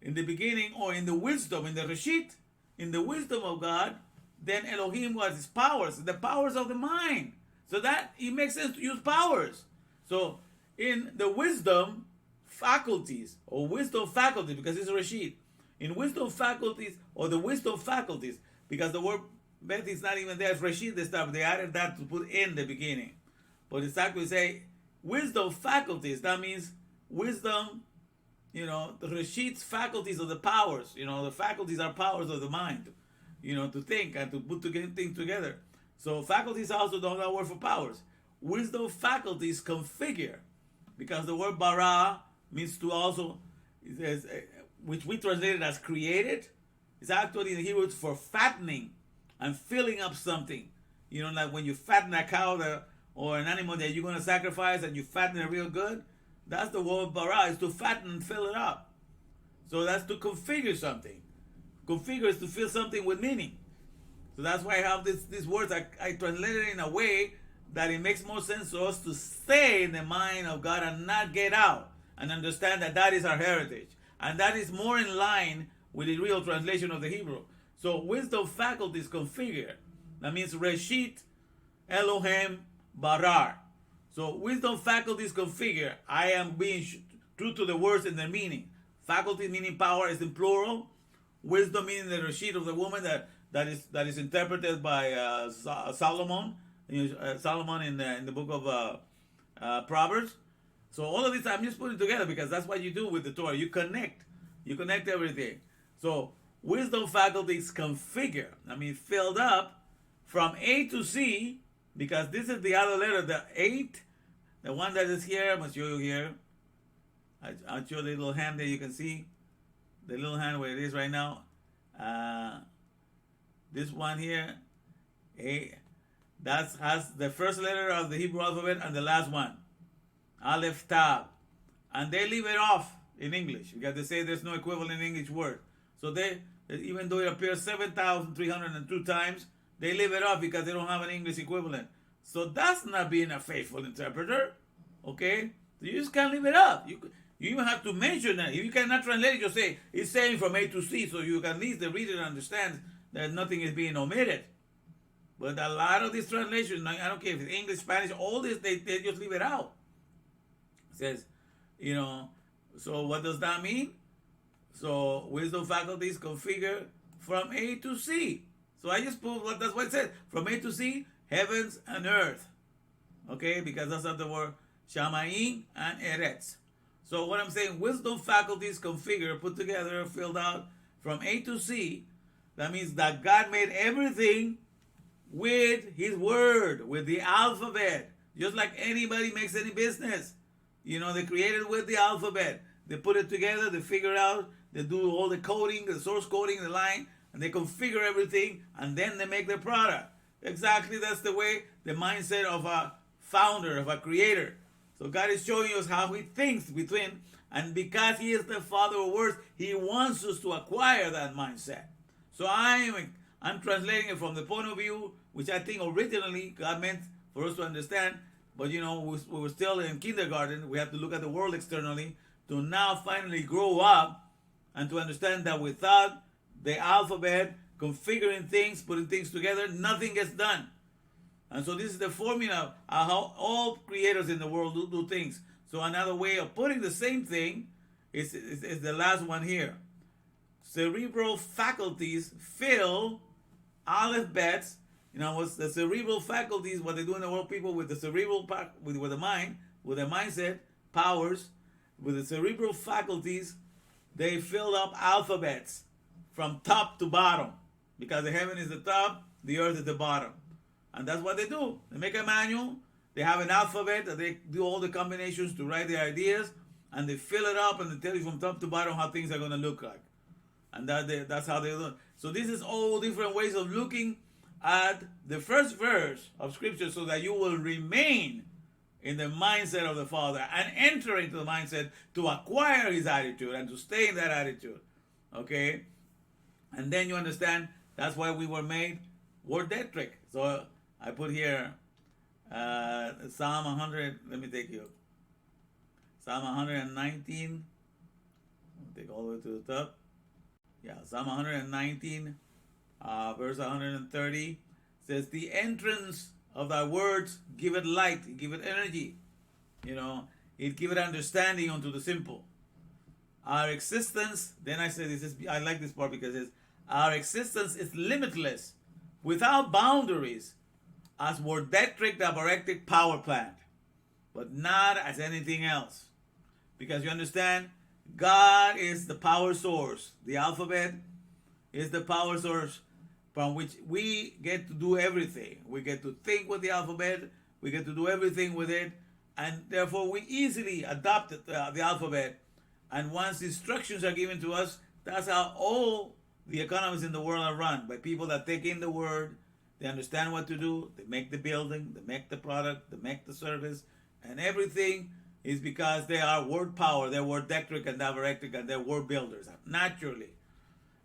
in the beginning, or in the wisdom, in the Reshit, in the wisdom of God, then Elohim was his powers, the powers of the mind. So that it makes sense to use powers. So in the wisdom faculties, or wisdom faculty, because it's a Reshit, in wisdom faculties, or the wisdom faculties, because the word bet is not even there, it's Reshit, the stuff, they added that to put in the beginning. But it's actually say wisdom faculties, that means wisdom, the Reshit's faculties of the powers, the faculties are powers of the mind, to think and to put things together. So faculties also don't have a word for powers. Wisdom faculties configure, because the word bara means to also, which we translated as created, it's actually in the Hebrew for fattening and filling up something. Like when you fatten a cow or an animal that you're going to sacrifice and you fatten it real good, that's the word bara, is to fatten and fill it up. So that's to configure something. Configure is to fill something with meaning. So that's why I have these words. I translated it in a way that it makes more sense to us to stay in the mind of God and not get out, and understand that that is our heritage. And that is more in line with the real translation of the Hebrew. So wisdom faculties configure. That means Reshit Elohim Barar. So wisdom faculties configure. I am being true to the words and their meaning. Faculty meaning power is in plural. Wisdom meaning the Reshit of the woman that is interpreted by Solomon. Solomon in the book of Proverbs. So all of this I'm just putting together because that's what you do with the Torah. You connect everything. So wisdom faculties configure. Filled up from A to C, because this is the other letter, the 8, the one that is here. I'm going to show you here. I'll show the little hand there. You can see the little hand where it is right now. This one here, A, that has the first letter of the Hebrew alphabet and the last one, Aleph Tab. And they leave it off in English because they say there's no equivalent English word. So even though it appears 7,302 times, they leave it off because they don't have an English equivalent. So that's not being a faithful interpreter. Okay? So you just can't leave it up. You even have to mention that. If you cannot translate it, just say, it's saying from A to C, so you can at least the reader understands that nothing is being omitted. But a lot of these translations, I don't care if it's English, Spanish, all this, they just leave it out. It says, so what does that mean? So wisdom faculties configure from A to C. So I just put that's what it says. From A to C, heavens and earth. Okay, because that's not the word Shamayim and Eretz. So what I'm saying, wisdom faculties configure, put together, filled out from A to C. That means that God made everything with his word, with the alphabet. Just like anybody makes any business. They created with the alphabet. They put it together, they figure out, they do all the coding, the source coding, the line, and they configure everything, and then they make their product. Exactly, that's the way, the mindset of a founder, of a creator. So God is showing us how he thinks between, and because he is the father of words, he wants us to acquire that mindset. So I'm translating it from the point of view, which I think originally God meant for us to understand, but we were still in kindergarten. We have to look at the world externally to now finally grow up and to understand that without the alphabet, configuring things, putting things together, nothing gets done. And so this is the formula of how all creators in the world do things. So another way of putting the same thing is the last one here. Cerebral faculties fill AlefBets. What's the cerebral faculties, what they do in the world, people with the cerebral, with the mind, with the mindset, powers, with the cerebral faculties, they fill up alphabets from top to bottom. Because the heaven is the top, the earth is the bottom. And that's what they do. They make a manual, they have an alphabet, that they do all the combinations to write their ideas, and they fill it up and they tell you from top to bottom how things are going to look like. And that's how they do it. So this is all different ways of looking at the first verse of Scripture so that you will remain in the mindset of the Father and enter into the mindset to acquire his attitude and to stay in that attitude. Okay? And then you understand that's why we were made wordectric. So I put here Psalm 100. Let me take you. Psalm 119. take all the way to the top. Yeah, Psalm 119, verse 130 says, "The entrance of thy words giveth light, giveth energy." It giveth understanding unto the simple. Our existence, then I say this, I like this part because it says, our existence is limitless, without boundaries, as wordectric, davarectic power plant, but not as anything else. Because you understand, God is the power source. The alphabet is the power source from which we get to do everything. We get to think with the alphabet, we get to do everything with it, and therefore we easily adopt the alphabet. And once instructions are given to us, that's how all the economies in the world are run, by people that take in the word, they understand what to do, they make the building, they make the product, they make the service, and everything is because they are word power, they're wordectric and davarectic, and they're word builders, naturally.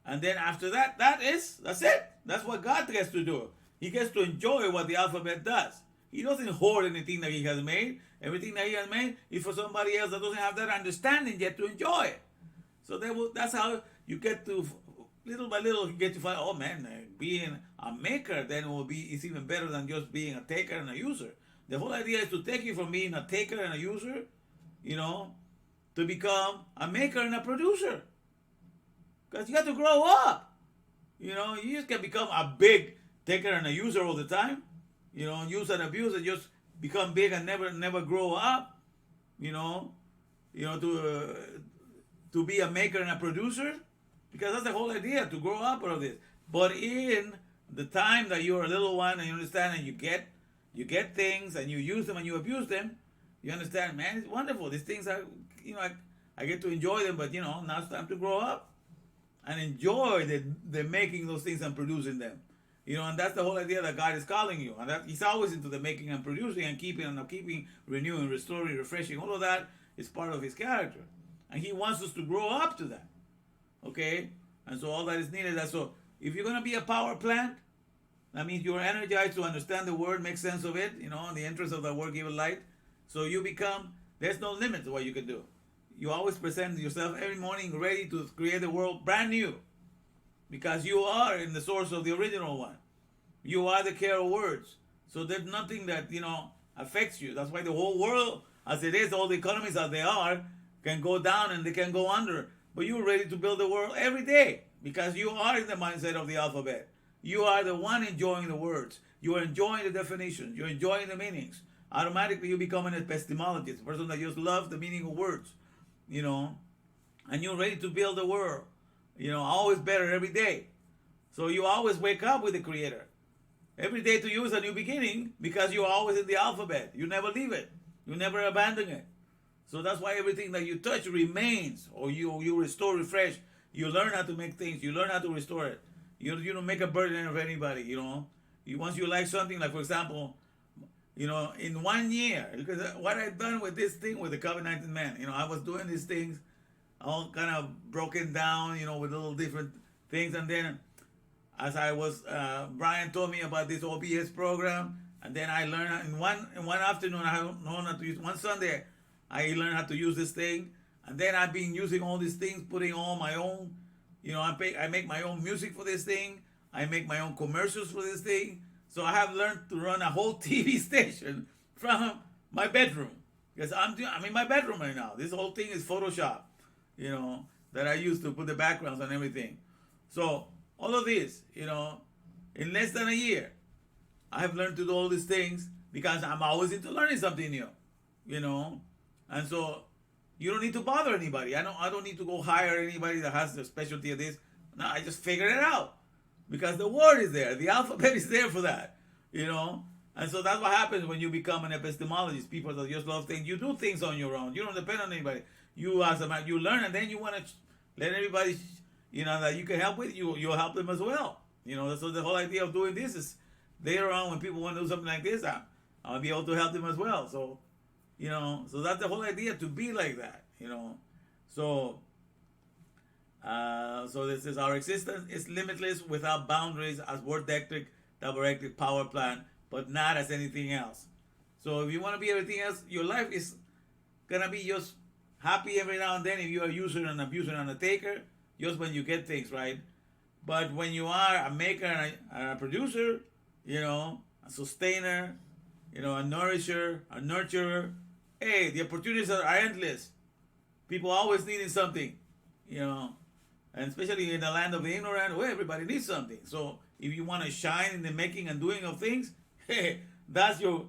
And then after that, that's it. That's what God gets to do. He gets to enjoy what the alphabet does. He doesn't hoard anything that he has made. Everything that he has made is for somebody else that doesn't have that understanding yet to enjoy it. So that's how you get to, little by little, you get to find, oh man, being a maker then is even better than just being a taker and a user. The whole idea is to take you from being a taker and a user, to become a maker and a producer. Because you got to grow up. You just can't become a big taker and a user all the time. Use and abuse and just become big and never grow up. To be a maker and a producer, because that's the whole idea, to grow up out of this. But in the time that you're a little one and you understand and you get things and you use them and you abuse them, you understand, man, it's wonderful. These things are, I get to enjoy them, but now it's time to grow up and enjoy the making those things and producing them. And that's the whole idea that God is calling you. And that He's always into the making and producing and keeping, renewing, restoring, refreshing. All of that is part of His character. And He wants us to grow up to that. Okay? And so all that is needed. So if you're going to be a power plant, that means you're energized to understand the word, make sense of it, the entrance of the word, give it light. So you become, there's no limit to what you can do. You always present yourself every morning ready to create the world brand new. Because you are in the source of the original one. You are the care of words. So there's nothing that, affects you. That's why the whole world, as it is, all the economies as they are, can go down and they can go under. But you're ready to build the world every day. Because you are in the mindset of the alphabet. You are the one enjoying the words. You are enjoying the definitions. You're enjoying the meanings. Automatically you become an epistemologist, a person that just loves the meaning of words. And you're ready to build the world. Always better every day. So you always wake up with the Creator. Every day to you is a new beginning because you're always in the alphabet. You never leave it. You never abandon it. So that's why everything that you touch remains, or you restore, refresh. You learn how to make things. You learn how to restore it. You don't make a burden of anybody, Once you like something, like for example, in 1 year, because what I've done with this thing, with the Covid-19-Man, I was doing these things, all kind of broken down, with little different things. And then as I was, Brian told me about this OBS program. And then I learned in one afternoon, I learned how to use, one Sunday, I learned how to use this thing. And then I've been using all these things, putting all my own, I make my own music for this thing. I make my own commercials for this thing. So I have learned to run a whole TV station from my bedroom. Because I'm in my bedroom right now. This whole thing is Photoshop, that I use to put the backgrounds and everything. So all of this, in less than a year, I have learned to do all these things because I'm always into learning something new, And so you don't need to bother anybody. I don't need to go hire anybody that has the specialty of this. No, I just figure it out. Because the word is there. The alphabet is there for that, And so that's what happens when you become an epistemologist. People that just love things. You do things on your own. You don't depend on anybody. You learn, and then you want to let everybody, that you can help with. You'll help them as well. So the whole idea of doing this is later on when people want to do something like this, I'll be able to help them as well. So, so that's the whole idea, to be like that, So, so this is our existence is limitless, without boundaries, as wordectric, davarectic power plant, but not as anything else. So if you want to be everything else, your life is gonna be just happy every now and then if you're a user and abuser and a taker, just when you get things right. But when you are a maker and a producer, a sustainer, a nourisher, a nurturer, hey, the opportunities are endless. People always needing something, and especially in the land of the ignorant, where everybody needs something. So if you want to shine in the making and doing of things, hey, that's your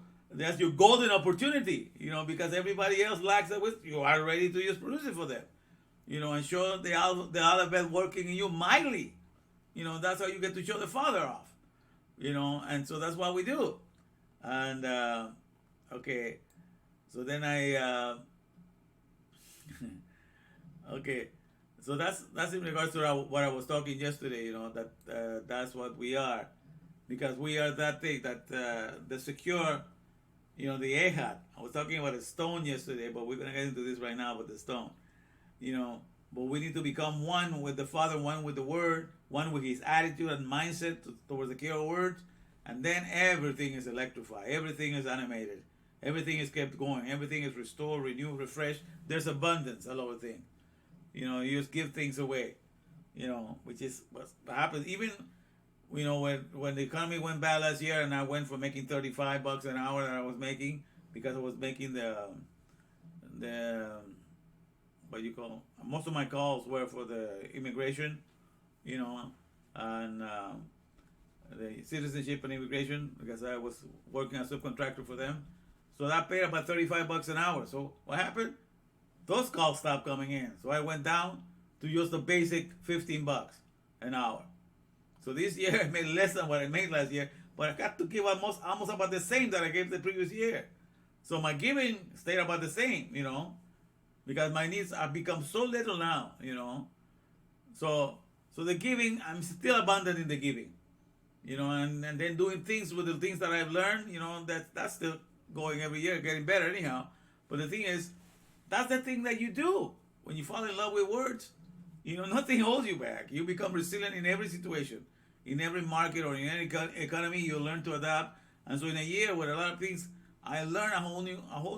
golden opportunity, because everybody else lacks it. You are ready to just produce it for them, and show the AlefBet working in you mightily. That's how you get to show the Father off, and so that's what we do. And okay, so then okay, so that's in regards to what I was talking yesterday. That that's what we are, because we are that thing that the secure, the ehad. I was talking about a stone yesterday, but we're gonna get into this right now with the stone. But we need to become one with the Father, one with the Word, one with His attitude and mindset towards the care of words, and then everything is electrified, everything is animated, everything is kept going, everything is restored, renewed, refreshed. There's abundance all over things. You just give things away, which is what happens. Even, when the economy went bad last year, and I went from making $35 an hour that I was making, because I was making the what you call, most of my calls were for the immigration, and the citizenship and immigration, because I was working as a subcontractor for them. So that paid about $35 an hour. So what happened? Those calls stopped coming in. So I went down to just the basic $15 an hour. So this year I made less than what I made last year, but I got to give almost about the same that I gave the previous year. So my giving stayed about the same, because my needs have become so little now, So the giving, I'm still abundant in the giving, and then doing things with the things that I've learned, that's still going every year, getting better anyhow. But the thing is, that's the thing that you do when you fall in love with words. Nothing holds you back. You become resilient in every situation, in every market or in any economy. You learn to adapt. And so in a year with a lot of things, I learned a whole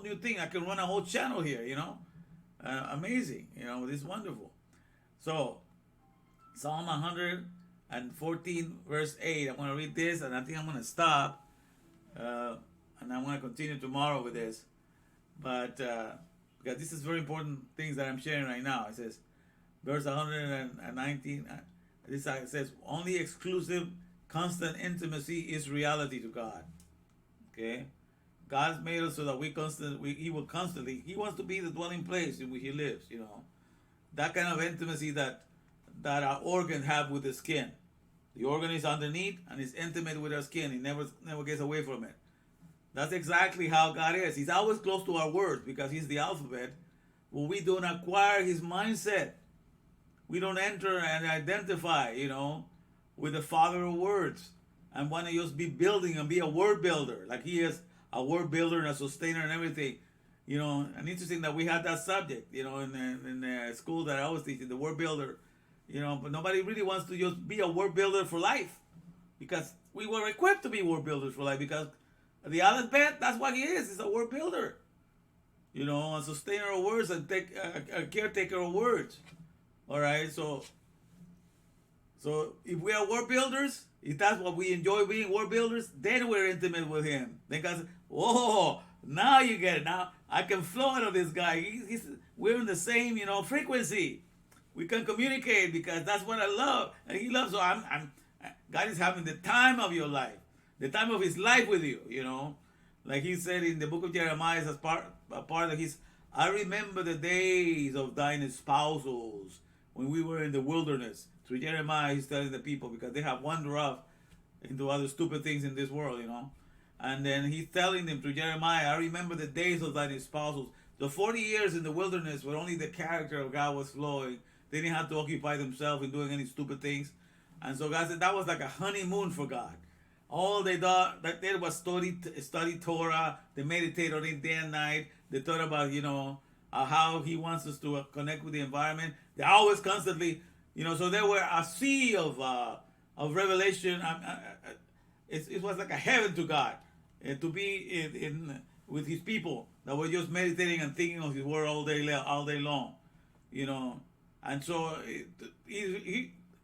new thing. I can run a whole channel here. Amazing. It's wonderful. So Psalm 114 verse 8. I'm going to read this, and I think I'm going to stop, and I'm going to continue tomorrow with this. But because this is very important things that I'm sharing right now. It says, verse 119, this says, only exclusive, constant intimacy is reality to God. Okay? God's made us so that He wants to be the dwelling place in which He lives, That kind of intimacy that our organs have with the skin. The organ is underneath and is intimate with our skin. He never gets away from it. That's exactly how God is. He's always close to our words because He's the AlefBet. But we don't acquire His mindset. We don't enter and identify, with the Father of words, and want to just be building and be a word builder, like He is a word builder and a sustainer and everything. And interesting that we had that subject, in the school that I was teaching, the word builder, but nobody really wants to just be a word builder for life, because we were equipped to be word builders for life, because the AlefBet, that's what he is. He's a word builder. A sustainer of words and a caretaker of words. All right, so if we are word builders, if that's what we enjoy being, word builders, then we're intimate with Him. Then God says, "Oh, now you get it. Now I can flow out of this guy. We're in the same, frequency. We can communicate because that's what I love, and He loves. So God is having the time of your life, the time of His life with you. Like He said in the book of Jeremiah, as part of His. I remember the days of thine espousals when we were in the wilderness. Through Jeremiah, He's telling the people, because they have wandered off into other stupid things in this world, And then He's telling them through Jeremiah, I remember the days of thine espousals. The 40 years in the wilderness where only the character of God was flowing. They didn't have to occupy themselves in doing any stupid things. And so God said that was like a honeymoon for God. All they thought that there was study Torah. They meditate on it day and night. They thought about, how He wants us to connect with the environment. They always constantly, so there were a sea of revelation. It was like a heaven to God to be with his people that were just meditating and thinking of his word all day long, you know. And so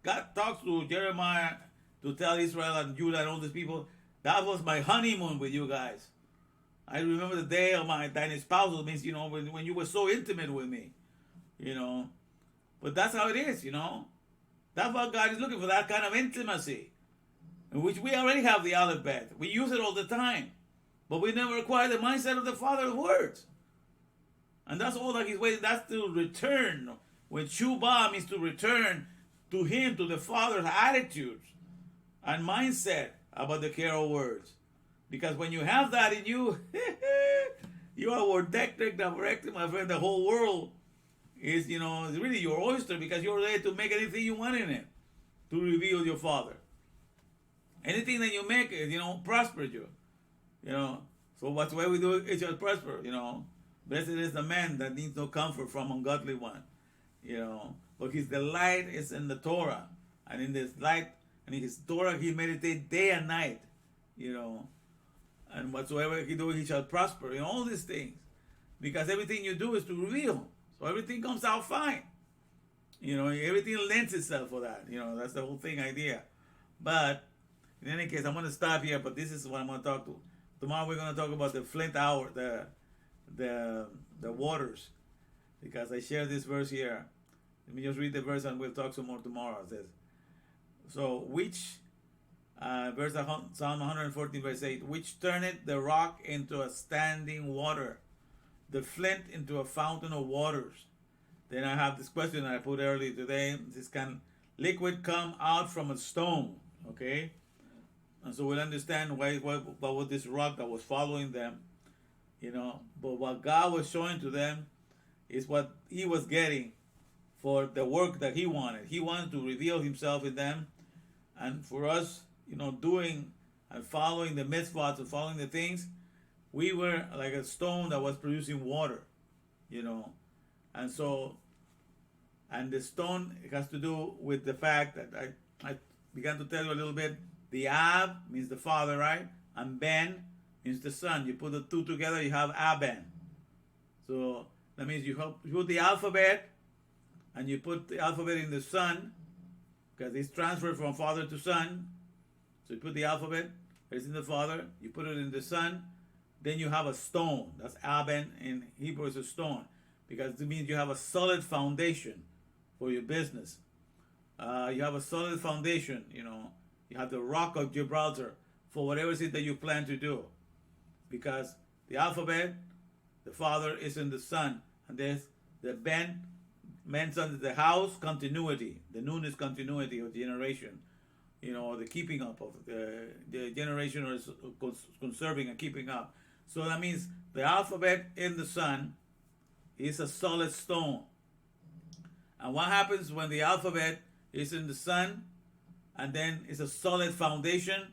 God talks to Jeremiah to tell Israel and Judah and all these people, that was my honeymoon with you guys. I remember the day of my spousal, means, you know, when you were so intimate with me, you know. But that's how it is, you know. That's what God is looking for, that kind of intimacy, in which we already have the AlefBet. We use it all the time, but we never acquire the mindset of the Father's words. And that's all that he's waiting. That's to return. When Shubah means to return to him, to the Father's attitudes and mindset about the care of words. Because when you have that in you, you are wordectric, davarectic, my friend. The whole world is, you know, is really your oyster, because you're there to make anything you want in it, to reveal your Father. Anything that you make, you know, prosper you. You know, so whatsoever we do, it shall prosper, you know. Blessed is the man that needs no comfort from ungodly one, you know. But his delight is in the Torah. And in this light, and in his Torah, he meditates day and night, you know. And whatsoever he do, he shall prosper in all these things. Because everything you do is to reveal. So everything comes out fine. You know, everything lends itself for that. You know, that's the whole thing idea. But in any case, I'm going to stop here, but this is what I'm going to talk to. Tomorrow we're going to talk about the flint hour, the waters. Because I share this verse here. Let me just read the verse and we'll talk some more tomorrow. It says, so which, Psalm 114 verse 8, which turneth the rock into a standing water, the flint into a fountain of waters. Then I have this question that I put earlier today. This can liquid come out from a stone? Okay? And so we'll understand what was this rock that was following them, you know. But what God was showing to them is what he was getting for the work that he wanted. He wanted to reveal himself in them. And for us, you know, doing and following the mitzvahs and following the things, we were like a stone that was producing water, you know. And so, and the stone has to do with the fact that I began to tell you a little bit. The Ab means the Father, right? And Ben means the Son. You put the two together, you have Aben. So that means you put the alphabet, and you put the alphabet in the Son, because it's transferred from Father to Son. So you put the alphabet, it's in the Father, you put it in the Son, then you have a stone. That's Aben in Hebrew, is a stone, because it means you have a solid foundation for your business. You have a solid foundation, you know. You have the rock of Gibraltar for whatever it is that you plan to do. Because the alphabet, the Father is in the Son, and there's the Ben, man's under the house, continuity. The Nun is continuity of generation, you know, the keeping up of the generation, or conserving and keeping up. So that means the alphabet in the Son is a solid stone. And what happens when the alphabet is in the Son, and then it's a solid foundation?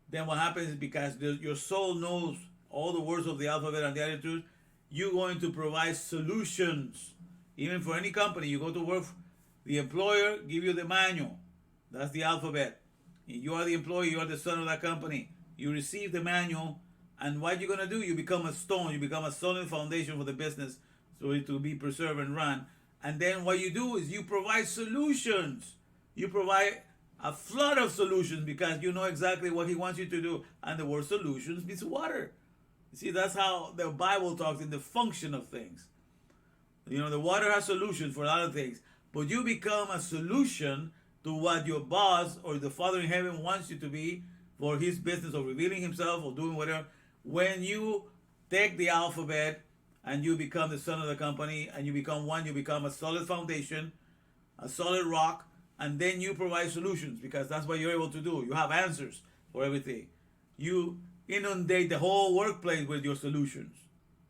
Then what happens is, because your soul knows all the words of the alphabet and the attitudes, you're going to provide solutions. Even for any company, you go to work, the employer give you the manual. That's the alphabet. You are the employee, you are the son of that company. You receive the manual, and what you're going to do, you become a stone, you become a solid foundation for the business, so it to be preserved and run. And then what you do is you provide solutions. You provide a flood of solutions, because you know exactly what he wants you to do. And the word solutions means water. You see, that's how the Bible talks in the function of things. You know, the water has solutions for a lot of things, but you become a solution to what your boss or the Father in heaven wants you to be for his business of revealing himself or doing whatever. When you take the alphabet and you become the son of the company and you become one, you become a solid foundation, a solid rock, and then you provide solutions, because that's what you're able to do. You have answers for everything. You inundate the whole workplace with your solutions.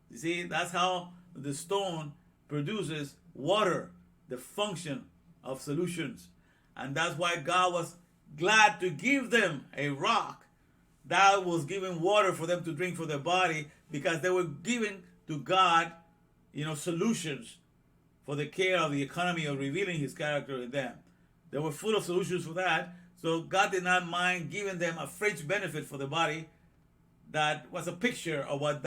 You see, that's how the stone produces water, the function of solutions. And that's why God was glad to give them a rock that was giving water for them to drink for their body, because they were giving to God, you know, solutions for the care of the economy of revealing his character in them. They were full of solutions for that. So God did not mind giving them a fringe benefit for the body, that was a picture of what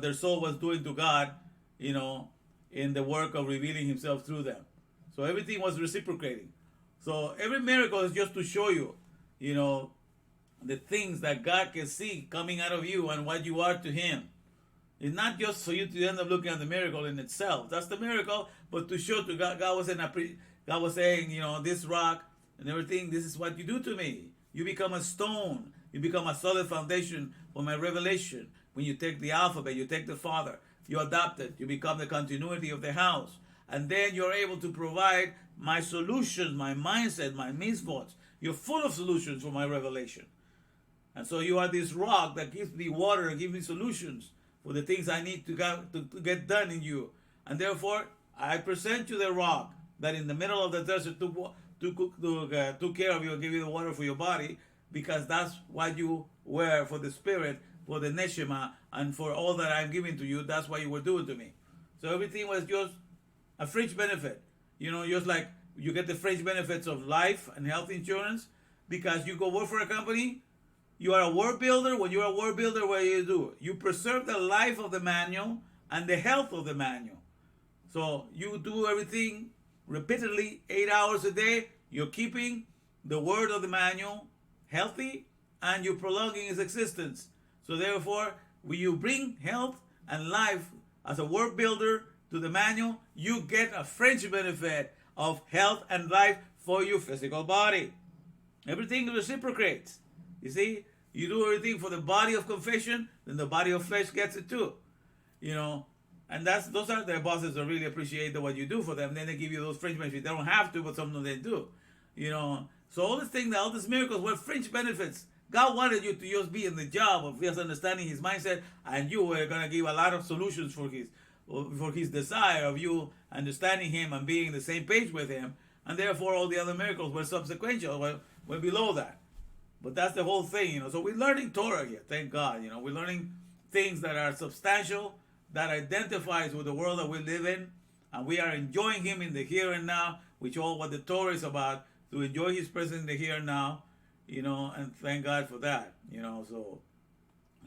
their soul was doing to God, in the work of revealing Himself through them. So everything was reciprocating. So every miracle is just to show you, the things that God can see coming out of you and what you are to Him. It's not just for you to end up looking at the miracle in itself. That's the miracle, but to show to God, God was saying, this rock and everything, this is what you do to me. You become a stone. You become a solid foundation for my revelation. When you take the alphabet, you take the Father, you adopt it, you become the continuity of the house. And then you're able to provide my solutions, my mindset, my thoughts. You're full of solutions for my revelation. And so you are this rock that gives me water and gives me solutions for the things I need to get done in you. And therefore, I present you the rock that in the middle of the desert took care of you and gave you the water for your body, because that's what you were for the spirit, for the neshama, and for all that I'm giving to you. That's what you were doing to me. So everything was just a fringe benefit. Just like you get the fringe benefits of life and health insurance because you go work for a company. You are a word builder. When you're a word builder, what do? You preserve the life of the manual and the health of the manual. So you do everything repeatedly, 8 hours a day. You're keeping the word of the manual healthy and you're prolonging its existence. So therefore, when you bring health and life as a word builder to the manual, you get a fringe benefit of health and life for your physical body. Everything reciprocates. You see, you do everything for the body of confession, then the body of flesh gets it too. And those are the bosses that really appreciate what you do for them. Then they give you those fringe benefits. They don't have to, but some of them they do. So all these miracles were fringe benefits. God wanted you to just be in the job of just understanding His mindset, and you were going to give a lot of solutions for His desire of you understanding Him and being on the same page with Him. And therefore, all the other miracles were subsequential, were below that. But that's the whole thing, So we're learning Torah here, thank God. We're learning things that are substantial, that identifies with the world that we live in, and we are enjoying Him in the here and now, which all what the Torah is about, to enjoy His presence in the here and now, and thank God for that, So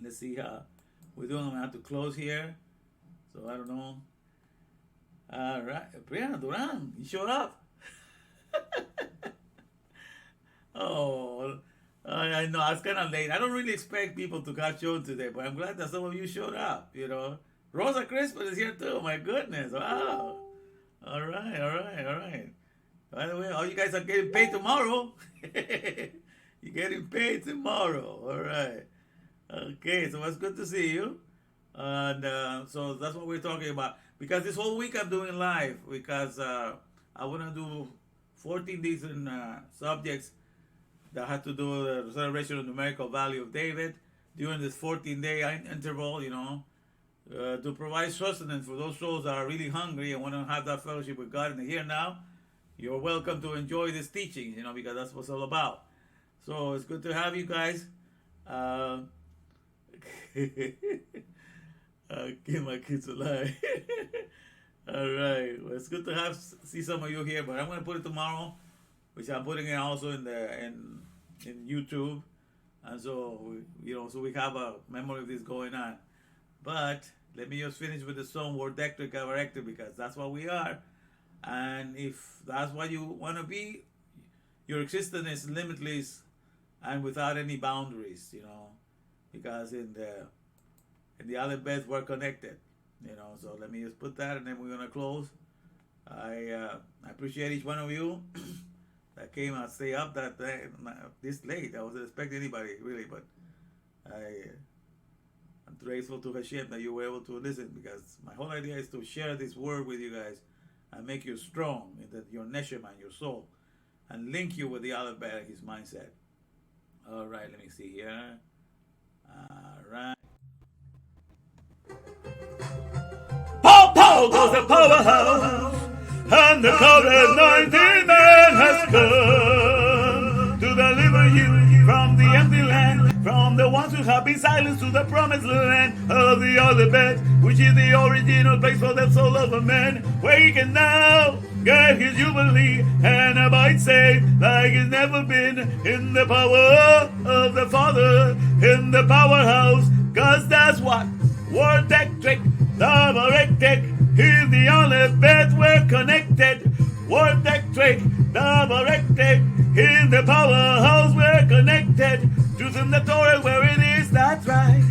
let's see how we're doing. I'm gonna have to close here, so I don't know. All right, Brianna Duran, you showed up. Oh. I know, I was kind of late. I don't really expect people to catch on today, but I'm glad that some of you showed up, Rosa Crispin is here too, my goodness, wow. All right. By the way, all you guys are getting paid tomorrow. You're getting paid tomorrow, all right. Okay, so it's good to see you. And so that's what we're talking about. Because this whole week I'm doing live, because I want to do 14 different subjects that had to do with the celebration of the numerical value of David during this 14-day interval, to provide sustenance for those souls that are really hungry and want to have that fellowship with God in the here and now. You're welcome to enjoy this teaching, because that's what it's all about. So it's good to have you guys. Keep my kids alive. All right. Well, it's good to see some of you here, but I'm going to put it tomorrow, which I'm putting it also in YouTube, and so we have a memory of this going on. But let me just finish with the song wordectric, davarectic, because that's what we are. And if that's what you want to be, your existence is limitless and without any boundaries, because in the AlefBet we're connected, So let me just put that, and then we're gonna close. I appreciate each one of you that came and stay up this late. I wasn't expecting anybody really, but I'm grateful to Hashem that you were able to listen, because my whole idea is to share this word with you guys and make you strong in your neshama and your soul, and link you with the AlefBet and His mindset. All right, let me see here. All right. Pow goes the powerhouse, and the COVID-19-Man has come to deliver you from the empty land, from the ones who have been silenced, to the promised land of the AlefBet, which is the original place for the soul of a man, where he can now get his jubilee and abide safe like he's never been, in the power of the Father, in the the powerhouse, cause that's what wordectric, davarectic, in the AlefBet we're connected. Wordectric, davarectic, in the powerhouse we're connected. Truth in the Torah where it is, that's right.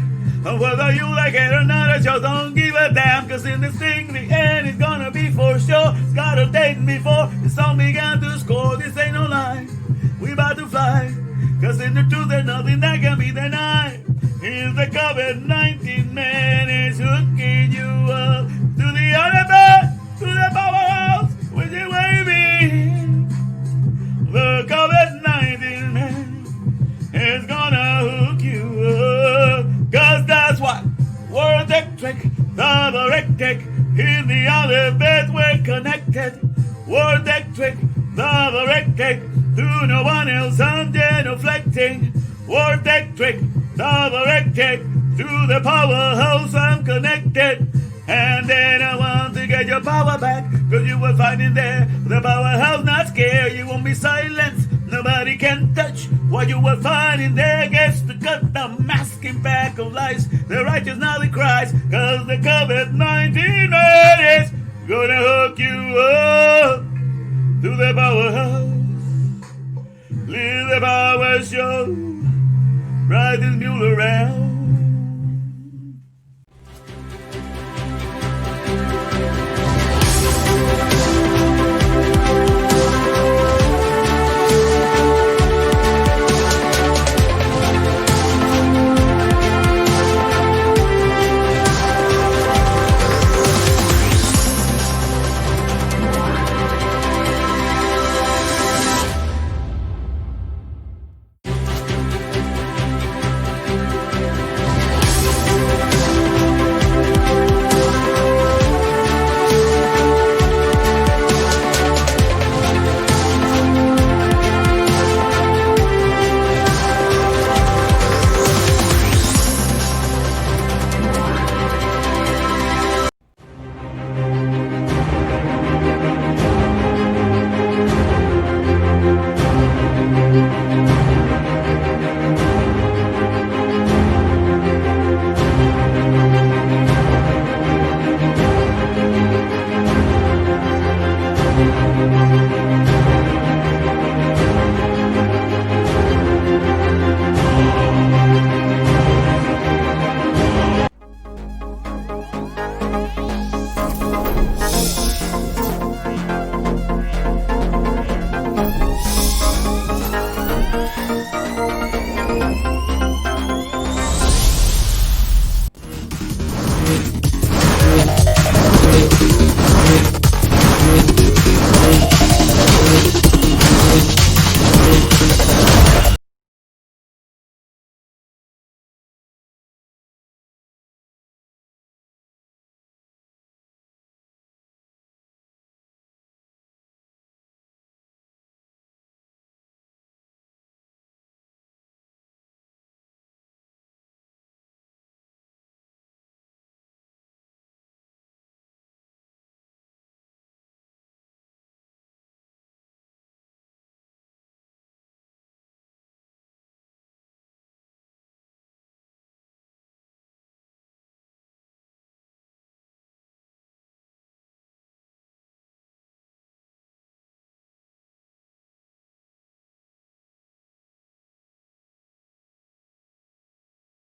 And whether you like it or not, I just don't give a damn. Cause in this thing, the end is gonna be for sure. It's got a date before the song began to score. This ain't no lie, we about to fly. Cause in the truth there's nothing that can be denied. Here's the COVID-19-Man is hooking you up to the AlefBet, to the powerhouse, with you waving. The COVID-19-Man is gonna hook you up. Cause that's what wordectric, davarectic, in the AlefBet we're connected. Wordectric, davarectic, to no one else I'm genuflecting. Wordectric, davarectic, to the powerhouse I'm connected. And then I want to get your power back, cause you were fighting there. The powerhouse not scared, you won't be silenced. Nobody can touch what you were fighting there. Gets to cut the masking back of lies. The righteous now they cries, cause the COVID-19-Man is gonna hook you up to the powerhouse. Leave the power show, ride this mule around.